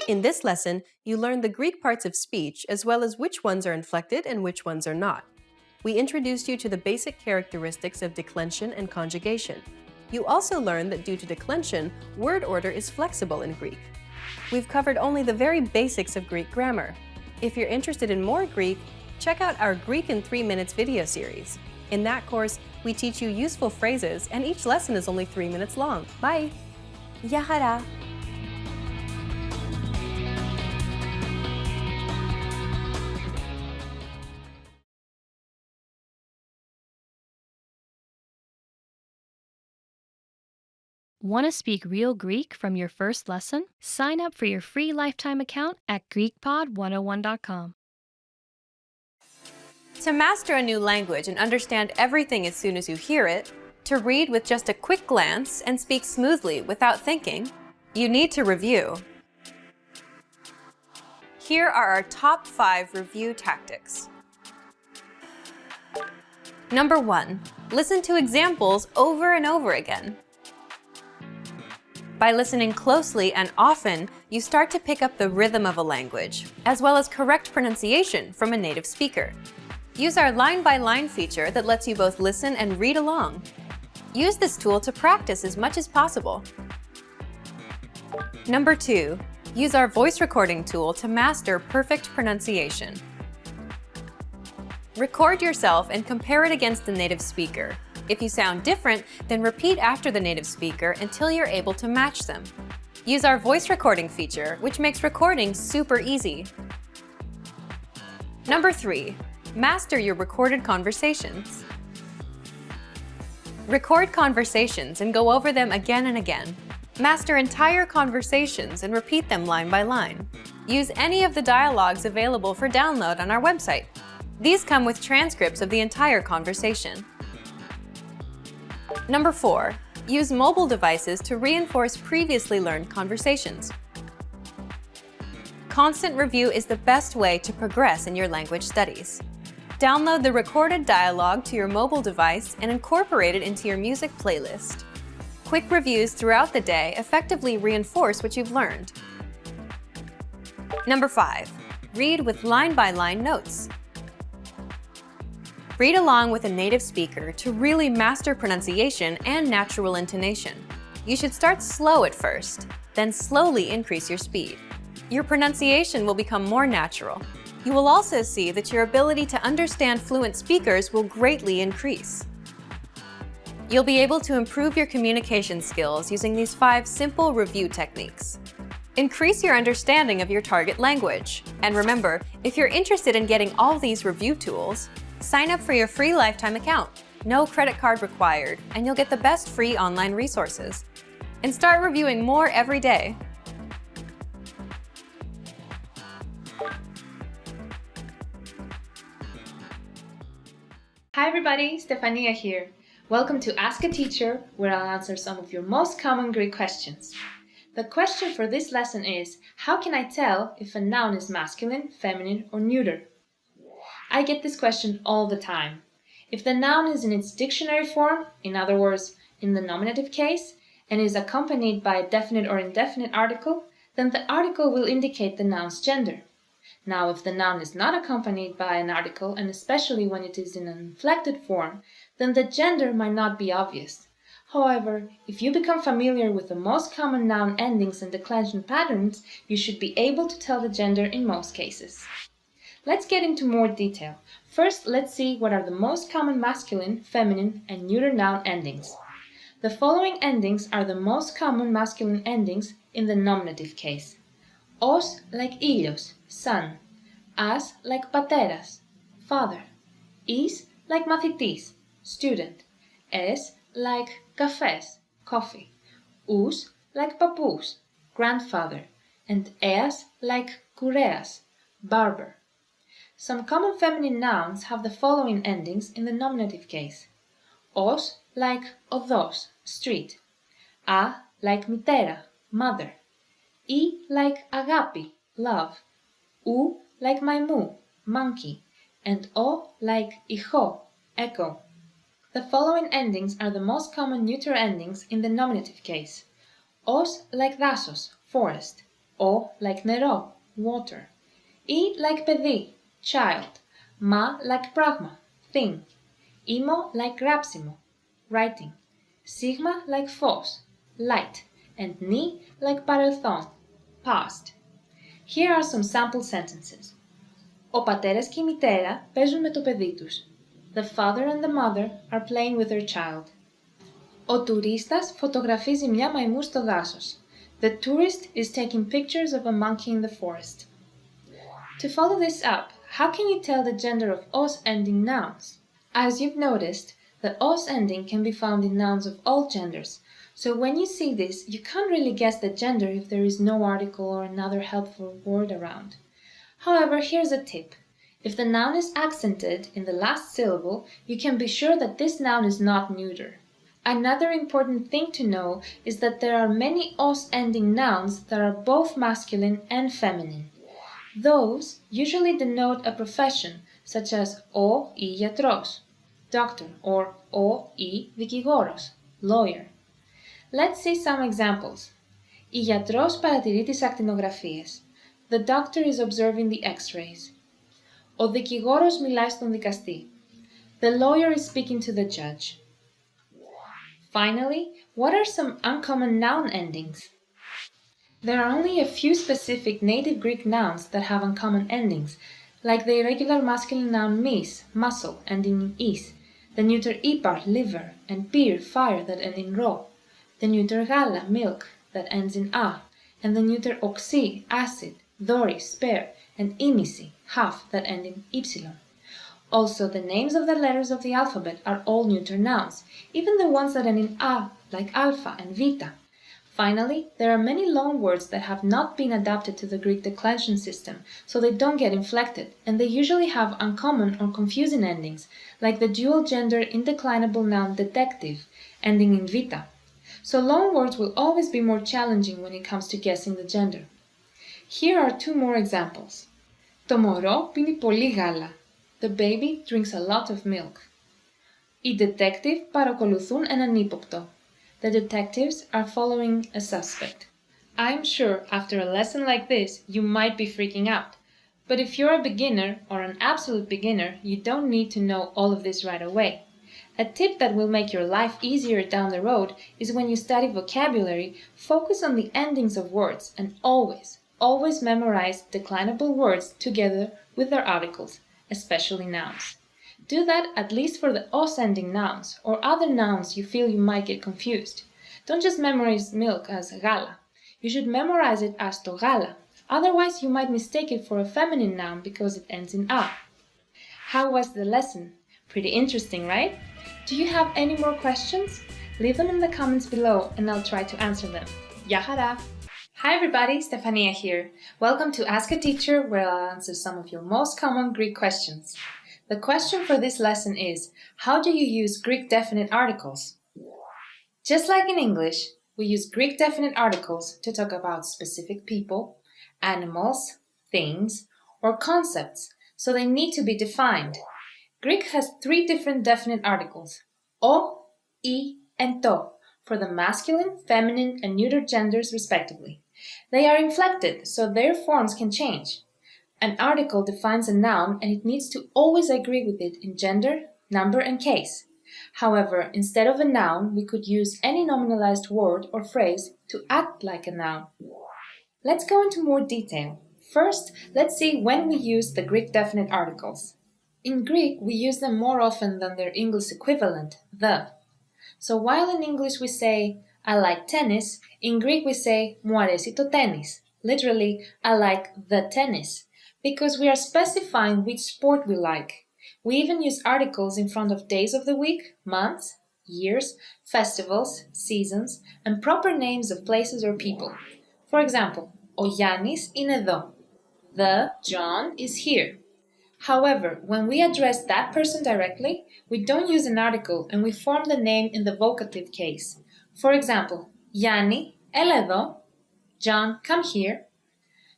In this lesson, you learned the Greek parts of speech as well as which ones are inflected and which ones are not. We introduced you to the basic characteristics of declension and conjugation. You also learned that due to declension, word order is flexible in Greek. We've covered only the very basics of Greek grammar. If you're interested in more Greek, check out our Greek in 3 Minutes video series. In that course, we teach you useful phrases, and each lesson is only 3 minutes long. Bye! Γεια χαρά! Want to speak real Greek from your first lesson? Sign up for your free lifetime account at GreekPod101.com. To master a new language and understand everything as soon as you hear it, to read with just a quick glance and speak smoothly without thinking, you need to review. Here are our top 5 review tactics. Number 1, listen to examples over and over again. By listening closely and often, you start to pick up the rhythm of a language, as well as correct pronunciation from a native speaker. Use our line-by-line feature that lets you both listen and read along. Use this tool to practice as much as possible. Number 2, use our voice recording tool to master perfect pronunciation. Record yourself and compare it against the native speaker. If you sound different, then repeat after the native speaker until you're able to match them. Use our voice recording feature, which makes recording super easy. Number 3, master your recorded conversations. Record conversations and go over them again and again. Master entire conversations and repeat them line by line. Use any of the dialogues available for download on our website. These come with transcripts of the entire conversation. Number 4. Use mobile devices to reinforce previously learned conversations. Constant review is the best way to progress in your language studies. Download the recorded dialogue to your mobile device and incorporate it into your music playlist. Quick reviews throughout the day effectively reinforce what you've learned. Number 5. Read with line-by-line notes. Read along with a native speaker to really master pronunciation and natural intonation. You should start slow at first, then slowly increase your speed. Your pronunciation will become more natural. You will also see that your ability to understand fluent speakers will greatly increase. You'll be able to improve your communication skills using these 5 simple review techniques. Increase your understanding of your target language. And remember, if you're interested in getting all these review tools, sign up for your free lifetime account. No credit card required, and you'll get the best free online resources. And start reviewing more every day. Hi everybody, Stefania here. Welcome to Ask a Teacher, where I'll answer some of your most common Greek questions. The question for this lesson is, how can I tell if a noun is masculine, feminine, or neuter? I get this question all the time. If the noun is in its dictionary form, in other words, in the nominative case, and is accompanied by a definite or indefinite article, then the article will indicate the noun's gender. Now, if the noun is not accompanied by an article, and especially when it is in an inflected form, then the gender might not be obvious. However, if you become familiar with the most common noun endings and declension patterns, you should be able to tell the gender in most cases. Let's get into more detail. First, let's see what are the most common masculine, feminine, and neuter noun endings. The following endings are the most common masculine endings in the nominative case. Os like ήλιος, sun. As like pateras, father. Is like μαθητής, student. Es like kafes, coffee. Us like papous, grandfather. And eas like kureas, barber. Some common feminine nouns have the following endings in the nominative case. Os like odos, street. A like mitera, mother. I like agapi, love. U like maimu, monkey. And O like icho, echo. The following endings are the most common neuter endings in the nominative case. Os like dasos, forest. O like nero, water. I like παιδί, child. Ma like pragma, thing. Imo like gráψιμο, writing. Sigma like phos, light. And ni like παρελθόν, past. Here are some sample sentences. Ο πατέρας και η μητέρα παίζουν με το παιδί τους. The father and the mother are playing with their child. Ο τουρίστας φωτογραφίζει μια μαϊμού στο δάσος. The tourist is taking pictures of a monkey in the forest. To follow this up, how can you tell the gender of os ending nouns? As you've noticed, the os ending can be found in nouns of all genders, so when you see this, you can't really guess the gender if there is no article or another helpful word around. However, here's a tip. If the noun is accented in the last syllable, you can be sure that this noun is not neuter. Another important thing to know is that there are many os ending nouns that are both masculine and feminine. Those usually denote a profession, such as o I γιατρός, doctor, or o I δικηγόρος, lawyer. Let's see some examples. Η γιατρός παρατηρεί τις ακτινογραφίες. The doctor is observing the x-rays. Ο δικηγόρος μιλάει στον δικαστή. The lawyer is speaking to the judge. Finally, what are some uncommon noun endings? There are only a few specific native Greek nouns that have uncommon endings, like the irregular masculine noun mis, muscle, ending in is, the neuter ipar, liver, and pir, fire, that end in ro, the neuter gala, milk, that ends in a, and the neuter oxy, acid, dori, spare, and imisi, half, that end in ypsilon. Also, the names of the letters of the alphabet are all neuter nouns, even the ones that end in a, like alpha and vita. Finally, there are many loan words that have not been adapted to the Greek declension system, so they don't get inflected, and they usually have uncommon or confusing endings, like the dual-gender indeclinable noun detective, ending in vita. So loan words will always be more challenging when it comes to guessing the gender. Here are two more examples. Το μωρό πίνει πολύ γάλα. The baby drinks a lot of milk. Οι detective παρακολουθούν έναν ύποπτο. The detectives are following a suspect. I'm sure after a lesson like this, you might be freaking out. But if you're a beginner or an absolute beginner, you don't need to know all of this right away. A tip that will make your life easier down the road is when you study vocabulary, focus on the endings of words and always memorize declinable words together with their articles, especially nouns. Do that at least for the os-ending nouns or other nouns you feel you might get confused. Don't just memorize milk as gala. You should memorize it as to gala. Otherwise, you might mistake it for a feminine noun because it ends in a. How was the lesson? Pretty interesting, right? Do you have any more questions? Leave them in the comments below and I'll try to answer them. Γεια χαρά! Hi everybody, Stefania here. Welcome to Ask a Teacher, where I'll answer some of your most common Greek questions. The question for this lesson is, how do you use Greek definite articles? Just like in English, we use Greek definite articles to talk about specific people, animals, things, or concepts, so they need to be defined. Greek has three different definite articles, o, I, and to, for the masculine, feminine, and neuter genders respectively. They are inflected, so their forms can change. An article defines a noun and it needs to always agree with it in gender, number, and case. However, instead of a noun, we could use any nominalized word or phrase to act like a noun. Let's go into more detail. First, let's see when we use the Greek definite articles. In Greek, we use them more often than their English equivalent, the. So while in English we say, I like tennis, in Greek we say, μου αρέσει το τένις. Literally, I like the tennis, because we are specifying which sport we like. We even use articles in front of days of the week, months, years, festivals, seasons, and proper names of places or people. For example, ο Γιάννης είναι εδώ. The John is here. However, when we address that person directly, we don't use an article and we form the name in the vocative case. For example, Yanni, έλα εδώ. John, come here.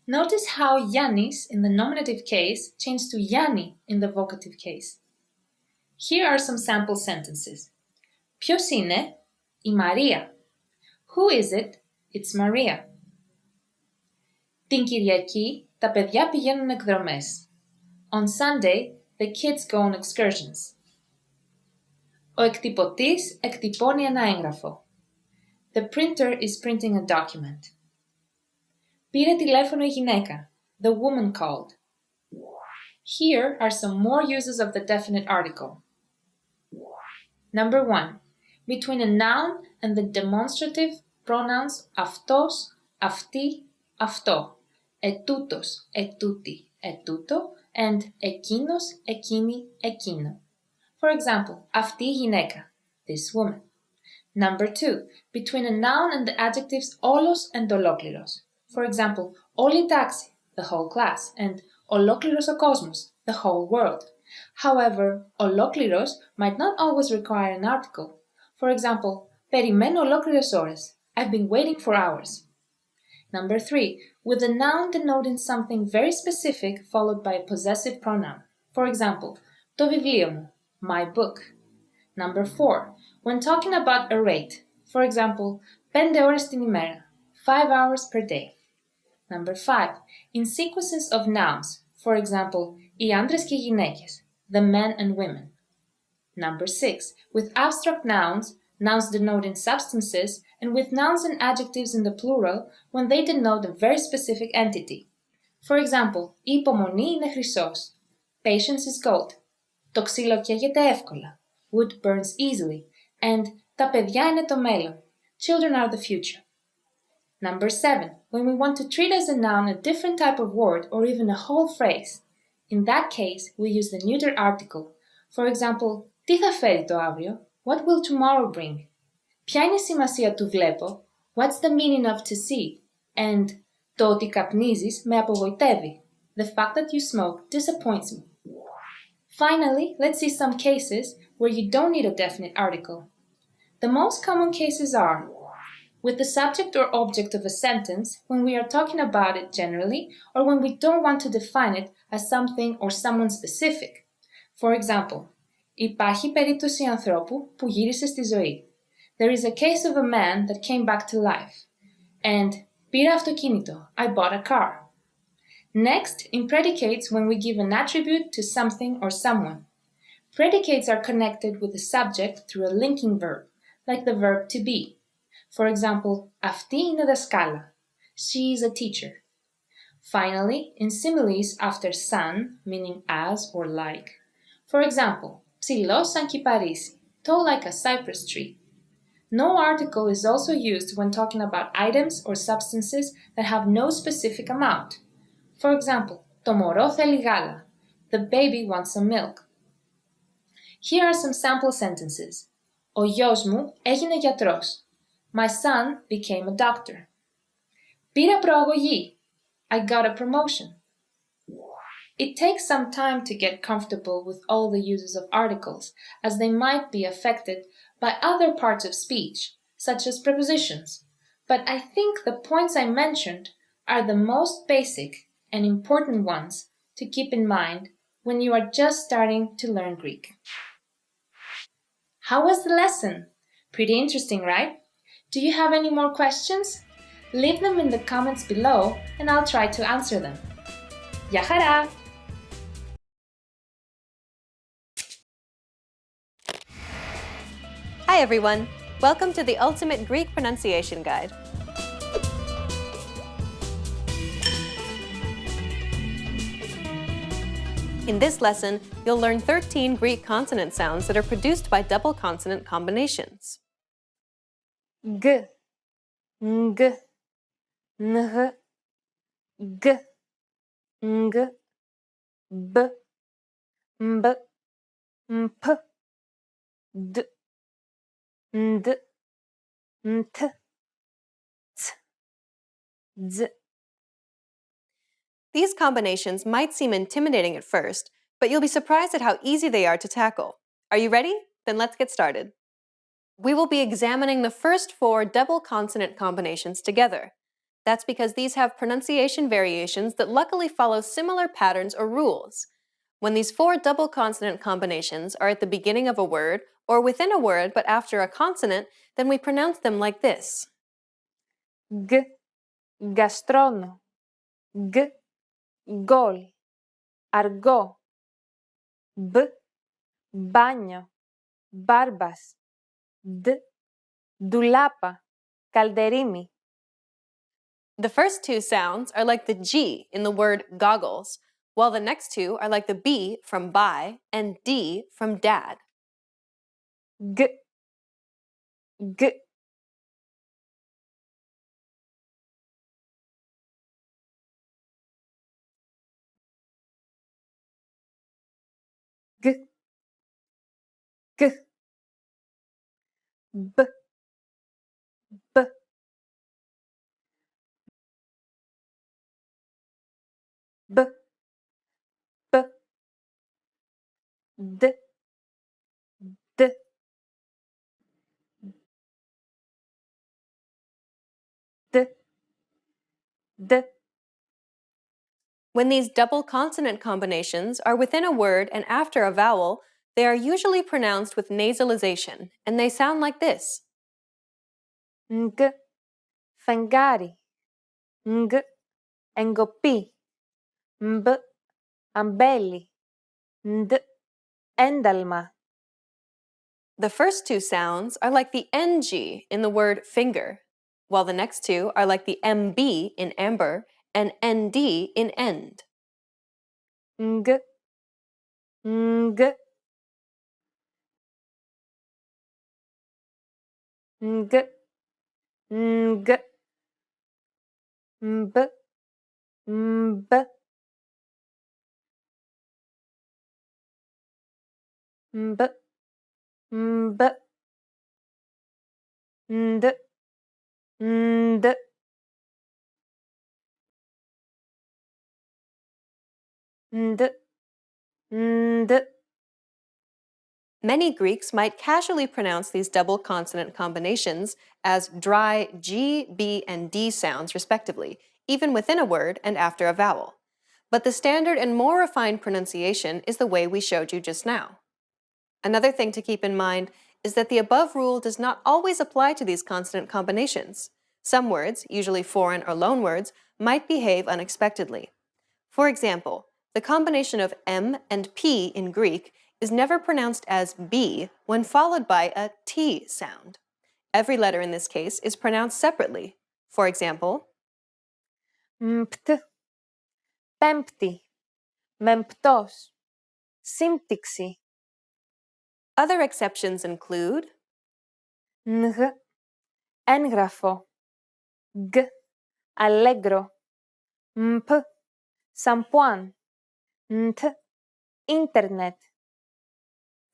Notice how Yannis in the nominative case changed to Yanni in the vocative case. Here are some sample sentences. Ποιος είναι? Η Μαρία. Who is it? It's Maria. Την Κυριακή τα παιδιά πηγαίνουν εκδρομές. On Sunday, the kids go on excursions. Ο εκτυπωτής εκτυπώνει ένα έγγραφο. The printer is printing a document. Πήρε τηλέφωνο η γυναίκα. The woman called. Here are some more uses of the definite article. Number 1. Between a noun and the demonstrative pronouns αυτός, αυτή, αυτό. Ετούτος, ετούτη, ετούτο, and εκείνος, εκείνη, εκείνο. For example, αυτή η γυναίκα, this woman. Number 2. Between a noun and the adjectives όλος and ολόκληρος. For example, όλη η τάξη, the whole class, and ολόκληρος ο κόσμος, the whole world. However, ολόκληρος might not always require an article. For example, περιμένω ολόκληρες ώρες. I've been waiting for hours. Number 3. With a noun denoting something very specific followed by a possessive pronoun. For example, το βιβλίο μου, my book. Number 4. When talking about a rate. For example, 5 ώρες την ημέρα, 5 hours per day. Number 5. In sequences of nouns. For example, οι άντρες και οι γυναίκες, the men and women. Number 6. With abstract nouns, nouns denoting substances, and with nouns and adjectives in the plural when they denote a very specific entity. For example, η υπομονή είναι χρυσός. Patience is gold. Το ξύλο καίγεται εύκολα. Wood burns easily. And τα παιδιά είναι το μέλλον. Children are the future. Number 7. When we want to treat as a noun a different type of word or even a whole phrase. In that case, we use the neuter article. For example, τι θα φέρει το αύριο? What will tomorrow bring? Ποια είναι η σημασία του βλέπω? What's the meaning of to see? And το ότι καπνίζεις με απογοητεύει. The fact that you smoke disappoints me. Finally, let's see some cases where you don't need a definite article. The most common cases are with the subject or object of a sentence when we are talking about it generally or when we don't want to define it as something or someone specific. For example, υπάρχει περίπτωση ανθρώπου που γύρισε στη ζωή. There is a case of a man that came back to life. And πήρα αυτοκίνητο, I bought a car. Next, in predicates when we give an attribute to something or someone. Predicates are connected with the subject through a linking verb, like the verb to be. For example, αυτή είναι δασκάλα. She is a teacher. Finally, in similes after σαν, meaning as or like. For example, ψηλός σαν κυπαρίσι, tall like a cypress tree. No article is also used when talking about items or substances that have no specific amount. For example, το μωρό θέλει γάλα. The baby wants some milk. Here are some sample sentences. Ο γιος μου έγινε γιατρός. My son became a doctor. Πήρα προαγωγή. I got a promotion. It takes some time to get comfortable with all the uses of articles, as they might be affected by other parts of speech, such as prepositions. But I think the points I mentioned are the most basic and important ones to keep in mind when you are just starting to learn Greek. How was the lesson? Pretty interesting, right? Do you have any more questions? Leave them in the comments below and I'll try to answer them. Γεια χαρά! Hi everyone! Welcome to the Ultimate Greek Pronunciation Guide. In this lesson, you'll learn 13 Greek consonant sounds that are produced by double consonant combinations. G, ng, ng, g, ng, b, mb, mp, d, nd, nt, ts, z. These combinations might seem intimidating at first, but you'll be surprised at how easy they are to tackle. Are you ready? Then let's get started. We will be examining the first 4 double consonant combinations together. That's because these have pronunciation variations that luckily follow similar patterns or rules. When these 4 double consonant combinations are at the beginning of a word or within a word but after a consonant, then we pronounce them like this. G, gastrono, g, gol, aργό, b, baño, barbas, d, dulapa, calderimi. The first 2 sounds are like the G in the word goggles, while the next 2 are like the B from buy and D from dad. G, g. G, g, b, b, b, b, d, d, d, d. When these double consonant combinations are within a word and after a vowel, they are usually pronounced with nasalization, and they sound like this. Ng, φεγγάρι, ng, εγκοπή, μb, αμπέλι, nd, ένταλμα. The first 2 sounds are like the NG in the word finger, while the next 2 are like the MB in amber and ND in end. Ng, ng, ng, ng, mb, mb, mb, mb, nd, Nd. Nd. Nd. Many Greeks might casually pronounce these double consonant combinations as dry G, B, and D sounds, respectively, even within a word and after a vowel. But the standard and more refined pronunciation is the way we showed you just now. Another thing to keep in mind is that the above rule does not always apply to these consonant combinations. Some words, usually foreign or loan words, might behave unexpectedly. For example, the combination of M and P in Greek is never pronounced as B when followed by a T sound. Every letter in this case is pronounced separately. For example, Mt. Πέμπτη. Μεμπτός. Σύμπτυξη. Other exceptions include Ng. Έγγραφο. G. Allegro. Μπ. Σαμπουάν. Nt. Internet.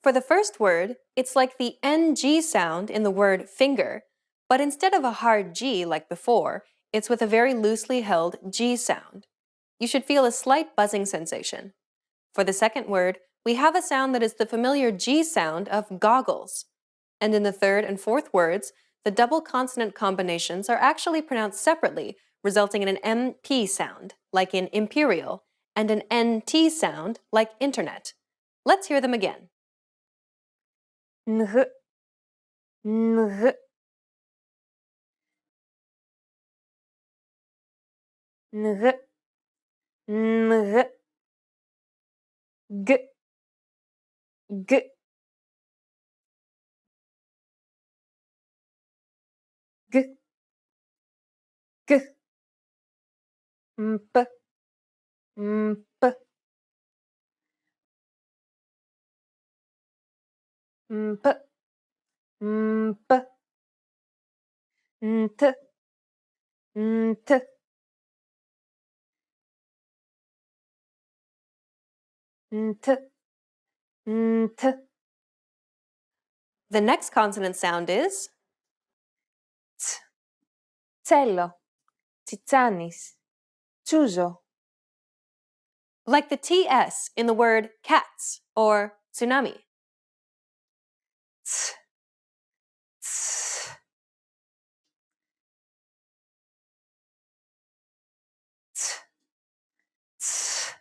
For the first word, it's like the NG sound in the word finger, but instead of a hard G like before, it's with a very loosely held G sound. You should feel a slight buzzing sensation. For the second word, we have a sound that is the familiar G sound of goggles. And in the third and fourth words, the double consonant combinations are actually pronounced separately, resulting in an MP sound, like in imperial, and an NT sound, like internet. Let's hear them again. Ng. Ng. Ng. Ng. G. G. G. G. Mp. Mp. Mp. Mp. Nt. Nt. Nt. Nt. The next consonant sound is Ts. Τσέλο. Τσιτσάνης. Τσούζο. like the TS in the word cats or tsunami. Ts. Ts. Ts. Ts.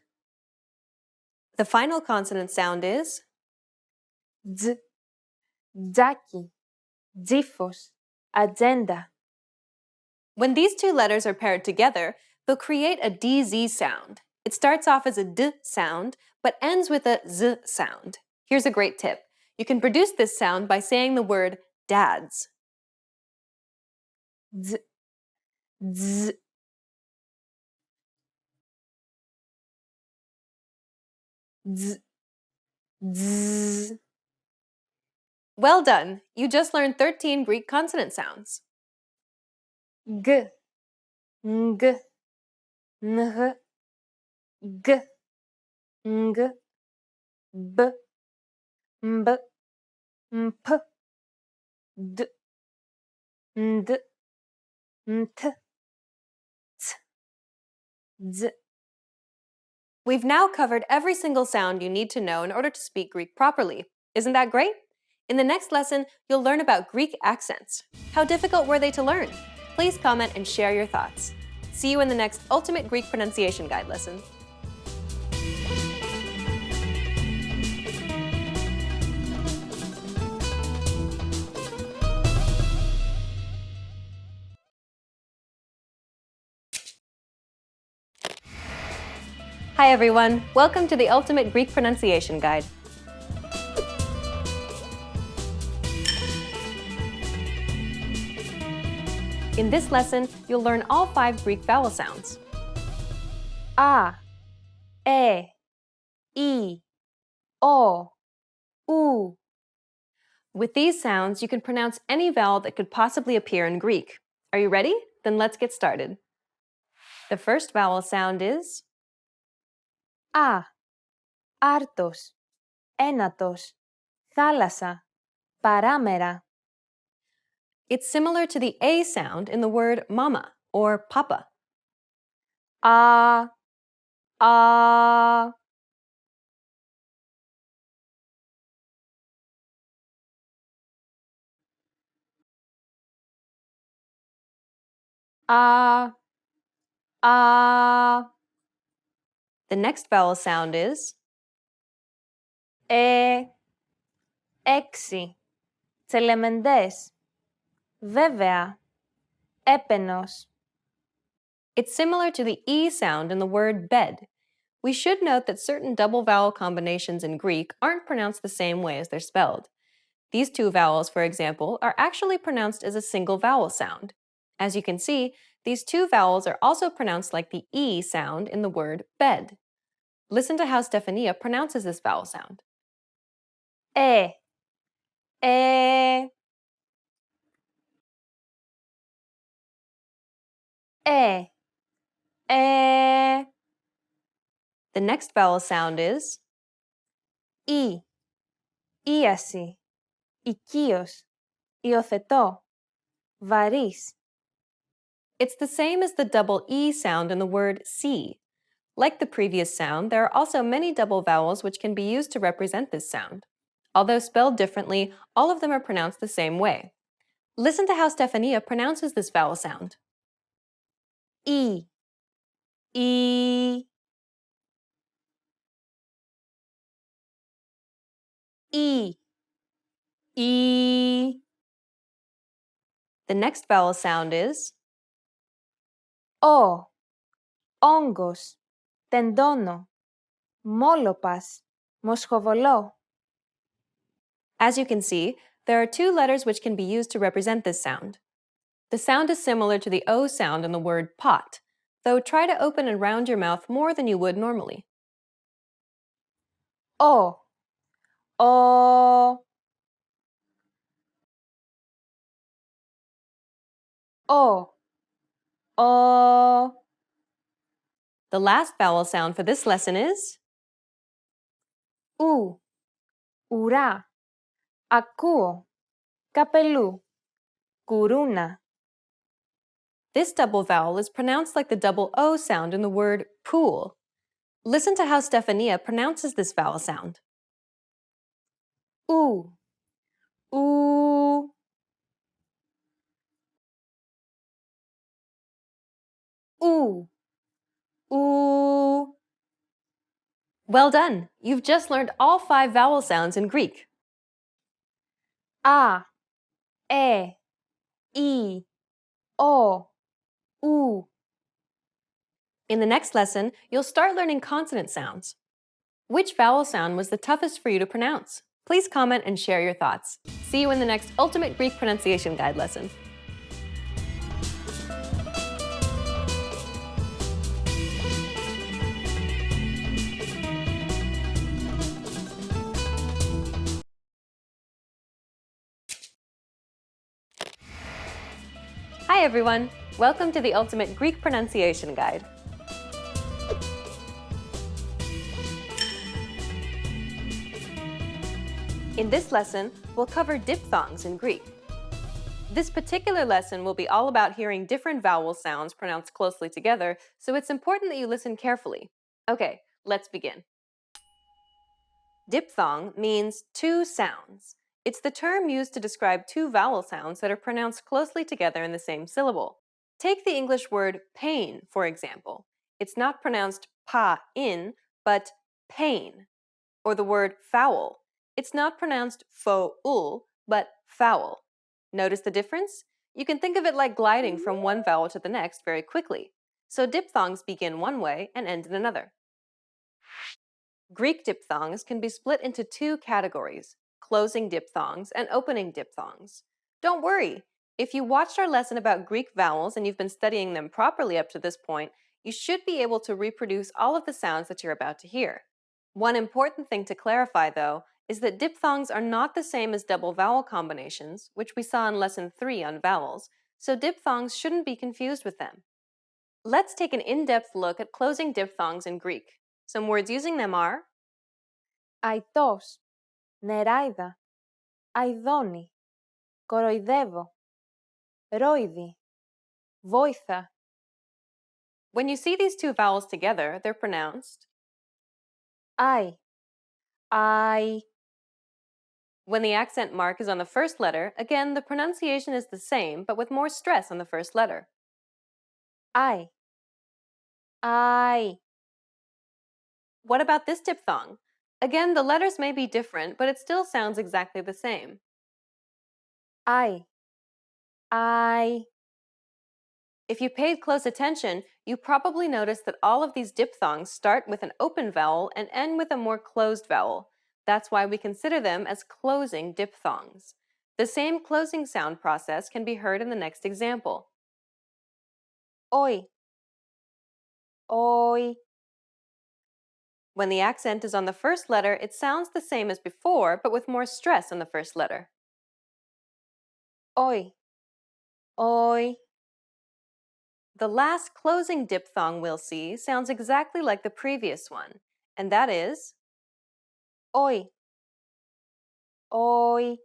The final consonant sound is Dz. Τζάκι. Τζίφος. Ατζέντα. when these two letters are paired together, they'll create a DZ sound. It starts off as a D sound, but ends with a Z sound. Here's a great tip. You can produce this sound by saying the word dads. Dz. Dz. Dz. Dz. Well done! You just learned 13 Greek consonant sounds. G. Ng. Ng. G. Ng. B. Mb. Mp. D. Nd. Nt. Ts. Dz. We've now covered every single sound you need to know in order to speak Greek properly. Isn't that great? In the next lesson, you'll learn about Greek accents. How difficult were they to learn? Please comment and share your thoughts. See you in the next Ultimate Greek Pronunciation Guide lesson. Hi everyone, welcome to the Ultimate Greek Pronunciation Guide. In this lesson, you'll learn all 5 Greek vowel sounds. A. E. I. O. U. With these sounds, you can pronounce any vowel that could possibly appear in Greek. Are you ready? Then let's get started. The first vowel sound is A. Άρτος. Ένατος. Θάλασσα. Παράμερα. It's similar to the A sound in the word mama or papa. A, a. A, a. The next vowel sound is Έξι. Τσελεμεντές. Βέβαια. Έπαινος. It's similar to the E sound in the word bed. We should note that certain double vowel combinations in Greek aren't pronounced the same way as they're spelled. These two vowels, for example, are actually pronounced as a single vowel sound. As you can see, these two vowels are also pronounced like the E sound in the word bed. Listen to how Stefania pronounces this vowel sound. Ε. The next vowel sound is Ι. Ίαση. Οικείος. Υιοθετώ. Βαρύς. It's the same as the double E sound in the word see. Like the previous sound, there are also many double vowels which can be used to represent this sound. Although spelled differently, all of them are pronounced the same way. Listen to how Stefania pronounces this vowel sound. Ι. Ι. Ι. Ι. The next vowel sound is Ο. Όγκος. Τεντώνω. Μόλοπας. Μοσχοβολώ. As you can see, there are two letters which can be used to represent this sound. The sound is similar to the O sound in the word pot, though try to open and round your mouth more than you would normally. Ο. Ο. Ο. Ο. The last vowel sound for this lesson is Ου. Ουρά. Ακούω. Καπελού. Κουρούνα. This double vowel is pronounced like the double O sound in the word pool. Listen to how Stefania pronounces this vowel sound. Ου. Ου. Ου. Ου. Well done! You've just learned all 5 vowel sounds in Greek. Α. Ι. Ο. Ου. In the next lesson, you'll start learning consonant sounds. Which vowel sound was the toughest for you to pronounce? Please comment and share your thoughts. See you in the next Ultimate Greek Pronunciation Guide lesson. Hi everyone! Welcome to the Ultimate Greek Pronunciation Guide. In this lesson, we'll cover diphthongs in Greek. This particular lesson will be all about hearing different vowel sounds pronounced closely together, so it's important that you listen carefully. Okay, let's begin. Diphthong means two sounds. It's the term used to describe two vowel sounds that are pronounced closely together in the same syllable. Take the English word pain, for example. It's not pronounced pa-in, but pain. Or the word foul. It's not pronounced fo-ul, but foul. Notice the difference? You can think of it like gliding from one vowel to the next very quickly. So diphthongs begin one way and end in another. Greek diphthongs can be split into two categories, closing diphthongs and opening diphthongs. Don't worry! If you watched our lesson about Greek vowels and you've been studying them properly up to this point, you should be able to reproduce all of the sounds that you're about to hear. One important thing to clarify, though, is that diphthongs are not the same as double vowel combinations, which we saw in Lesson 3 on vowels, so diphthongs shouldn't be confused with them. Let's take an in-depth look at closing diphthongs in Greek. Some words using them are Αητός. Νεράιδα. Αηδόνι. Κοροϊδεύω. ρόιδι, βόηθα. When you see these two vowels together, they're pronounced I. I. When the accent mark is on the first letter, again, the pronunciation is the same, but with more stress on the first letter. I. I. What about this diphthong? Again, the letters may be different, but it still sounds exactly the same. I. I. If you paid close attention, you probably noticed that all of these diphthongs start with an open vowel and end with a more closed vowel. That's why we consider them as closing diphthongs. The same closing sound process can be heard in the next example. Oi. Oi. When the accent is on the first letter, it sounds the same as before, but with more stress on the first letter. Oi. Oi. The last closing diphthong we'll see sounds exactly like the previous one, and that is Oi. Oi.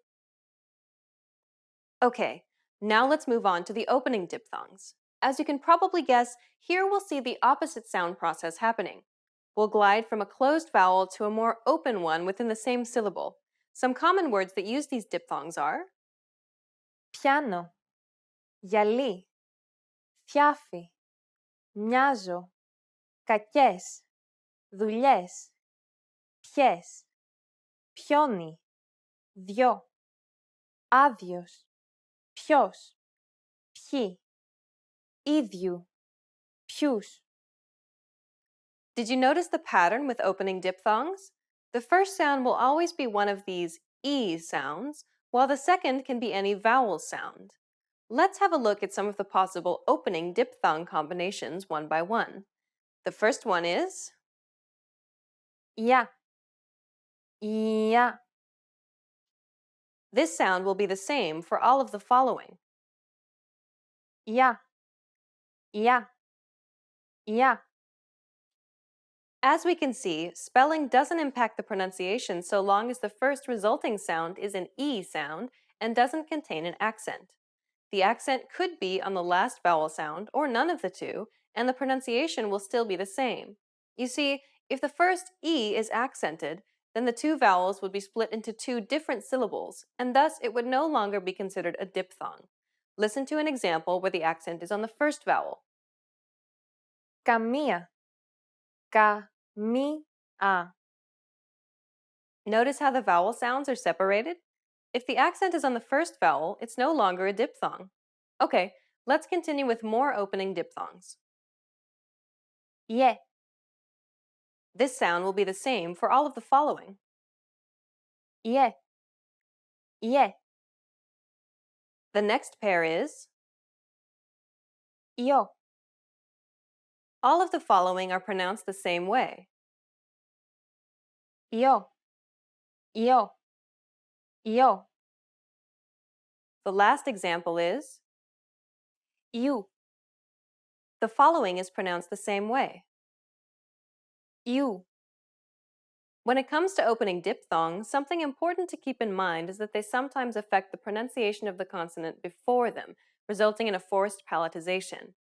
Okay, now let's move on to the opening diphthongs. As you can probably guess, here we'll see the opposite sound process happening. We'll glide from a closed vowel to a more open one within the same syllable. Some common words that use these diphthongs are Πιάνω. Γυαλί. Θιάφι. Μοιάζω. Κακές. Δουλειές. Ποιες. Πιόνι. Δυο. Άδειος. Ποιος. Ποιοι. Ίδιου. Ποιους. Did you notice the pattern with opening diphthongs? The first sound will always be one of these E sounds, while the second can be any vowel sound. Let's have a look at some of the possible opening diphthong combinations one by one. The first one is Ja. Ja. This sound will be the same for all of the following. Ja. Ja. Ja. As we can see, spelling doesn't impact the pronunciation so long as the first resulting sound is an E sound and doesn't contain an accent. The accent could be on the last vowel sound or none of the two, and the pronunciation will still be the same. You see, if the first E is accented, then the two vowels would be split into two different syllables, and thus it would no longer be considered a diphthong. Listen to an example where the accent is on the first vowel. Καμία. Καμία. Notice how the vowel sounds are separated? If the accent is on the first vowel, it's no longer a diphthong. Okay, let's continue with more opening diphthongs. Ye. This sound will be the same for all of the following. Ye. Ye. The next pair is Io. all of the following are pronounced the same way. Io. Io. Io. The last example is Iu. the following is pronounced the same way. Iu. When it comes to opening diphthongs, something important to keep in mind is that they sometimes affect the pronunciation of the consonant before them, resulting in a forced palatization.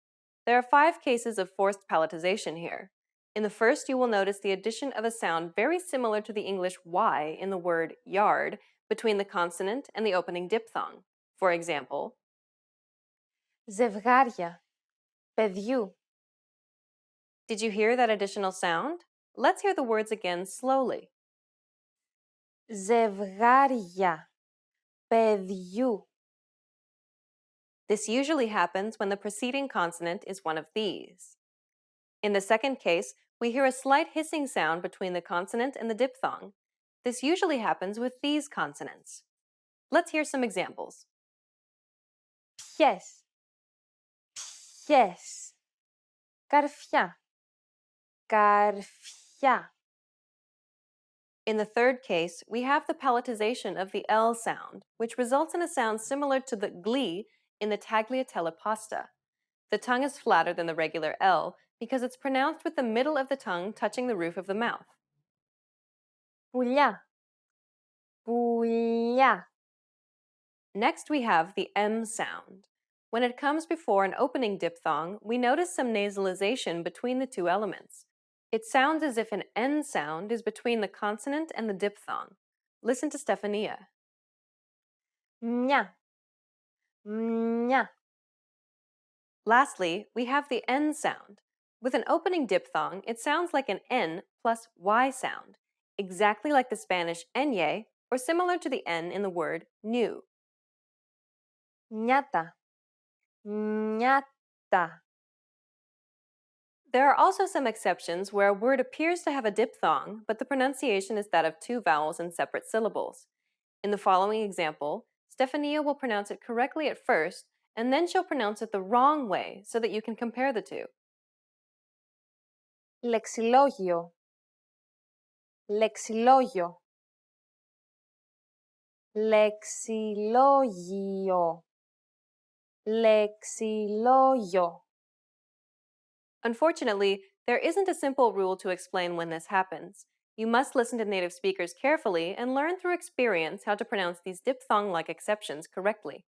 There are 5 cases of forced palatization here. In the first, you will notice the addition of a sound very similar to the English Y in the word yard between the consonant and the opening diphthong. For example, Ζευγάρια. Παιδιού. did you hear that additional sound? Let's hear the words again slowly. Ζευγάρια. Παιδιού. This usually happens when the preceding consonant is one of these. In the second case, we hear a slight hissing sound between the consonant and the diphthong. This usually happens with these consonants. Let's hear some examples. Ποιες. Ποιες. Καρφιά. Καρφιά. In the third case, we have the palatization of the L sound, which results in a sound similar to the gli in the tagliatelle pasta. The tongue is flatter than the regular L because it's pronounced with the middle of the tongue touching the roof of the mouth. Πουλιά. Πουλιά. Next, we have the M sound. When it comes before an opening diphthong, we notice some nasalization between the two elements. It sounds as if an N sound is between the consonant and the diphthong. Listen to Stefania. Μια. Μια. Lastly, we have the N sound. With an opening diphthong, it sounds like an N plus Y sound, exactly like the Spanish ñe, or similar to the N in the word new. Νιάτα. Νιάτα. There are also some exceptions where a word appears to have a diphthong, but the pronunciation is that of two vowels and separate syllables. In the following example, Stefania will pronounce it correctly at first, and then she'll pronounce it the wrong way so that you can compare the two. Λεξιλόγιο. Λεξιλόγιο. Λεξιλόγιο. Λεξιλόγιο. Unfortunately, there isn't a simple rule to explain when this happens. You must listen to native speakers carefully and learn through experience how to pronounce these diphthong-like exceptions correctly.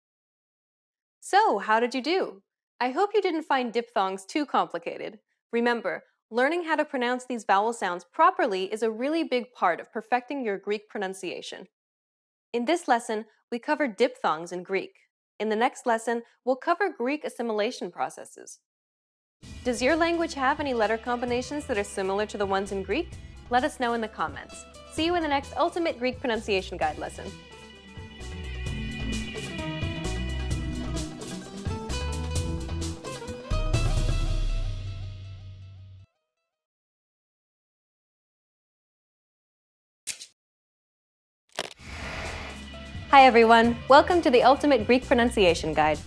So, how did you do? I hope you didn't find diphthongs too complicated. Remember, learning how to pronounce these vowel sounds properly is a really big part of perfecting your Greek pronunciation. In this lesson, we covered diphthongs in Greek. In the next lesson, we'll cover Greek assimilation processes. Does your language have any letter combinations that are similar to the ones in Greek? Let us know in the comments. See you in the next Ultimate Greek Pronunciation Guide lesson. Hi everyone, welcome to the Ultimate Greek Pronunciation Guide.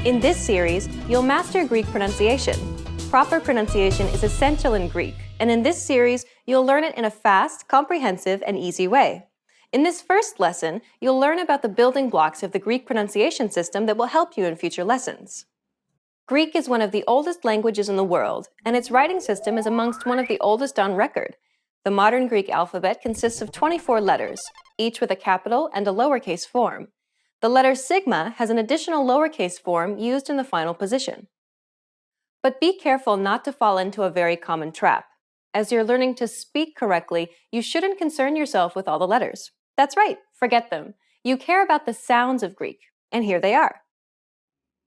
In this series, you'll master Greek pronunciation. Proper pronunciation is essential in Greek, and in this series, you'll learn it in a fast, comprehensive, and easy way. In this first lesson, you'll learn about the building blocks of the Greek pronunciation system that will help you in future lessons. Greek is one of the oldest languages in the world, and its writing system is amongst one of the oldest on record. The modern Greek alphabet consists of 24 letters, each with a capital and a lowercase form. The letter sigma has an additional lowercase form used in the final position. But be careful not to fall into a very common trap. As you're learning to speak correctly, you shouldn't concern yourself with all the letters. That's right, forget them. You care about the sounds of Greek, and here they are.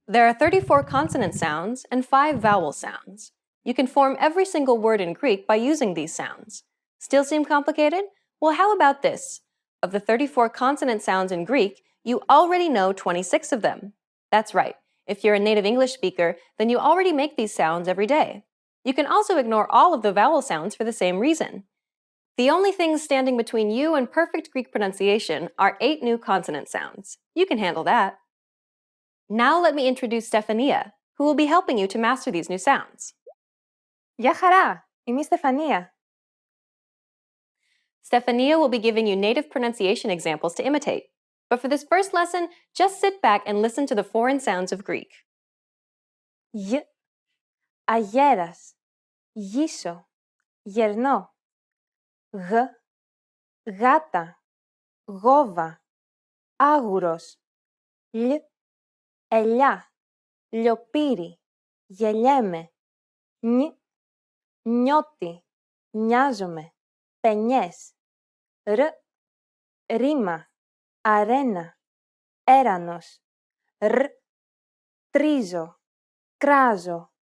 There are 34 consonant sounds and 5 vowel sounds. You can form every single word in Greek by using these sounds. Still seem complicated? Well, how about this? Of the 34 consonant sounds in Greek, you already know 26 of them. That's right. If you're a native English speaker, then you already make these sounds every day. You can also ignore all of the vowel sounds for the same reason. The only things standing between you and perfect Greek pronunciation are 8 new consonant sounds. You can handle that. Now let me introduce Stefania, who will be helping you to master these new sounds. Γεια χαρά! Είμαι η Στεφανία. Stefania will be giving you native pronunciation examples to imitate. But for this first lesson, just sit back and listen to the foreign sounds of Greek. Γ. Αγέρας. Γύσω. Γερνώ. Γ. Γάτα. Γόβα. Άγουρος. Λ. Ελιά. Λιοπύρι. Γελιέμαι. Νι. Νιώτη. Νοιάζομαι. Πενιές. Ρ. Ρήμα. Αρένα. Έρανος. Ρ. Τρίζω. Κράζω.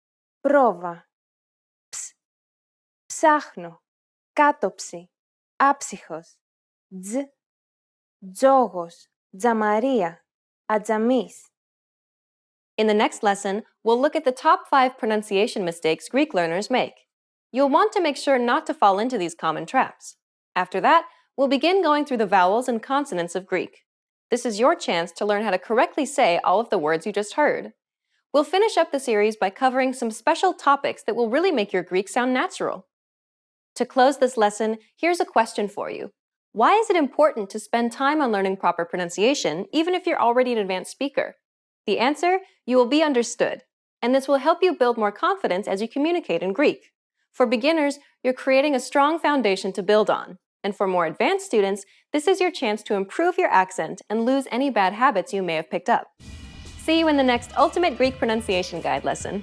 Πρόβα. Ψ. Ψάχνω. Κάτοψη. Άψυχος. Τζ. Τζόγος. Τζαμαρία. Ατζαμής. In the next lesson, we'll look at the top 5 pronunciation mistakes Greek learners make. You'll want to make sure not to fall into these common traps. After that, we'll begin going through the vowels and consonants of Greek. This is your chance to learn how to correctly say all of the words you just heard. We'll finish up the series by covering some special topics that will really make your Greek sound natural. To close this lesson, here's a question for you. Why is it important to spend time on learning proper pronunciation, even if you're already an advanced speaker? The answer, you will be understood, and this will help you build more confidence as you communicate in Greek. For beginners, you're creating a strong foundation to build on. And for more advanced students, this is your chance to improve your accent and lose any bad habits you may have picked up. See you in the next Ultimate Greek Pronunciation Guide lesson.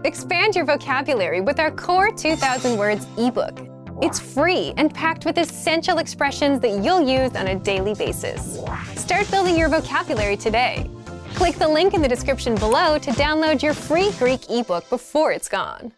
Expand your vocabulary with our Core 2000 Words ebook. It's free and packed with essential expressions that you'll use on a daily basis. Start building your vocabulary today. Click the link in the description below to download your free Greek ebook before it's gone.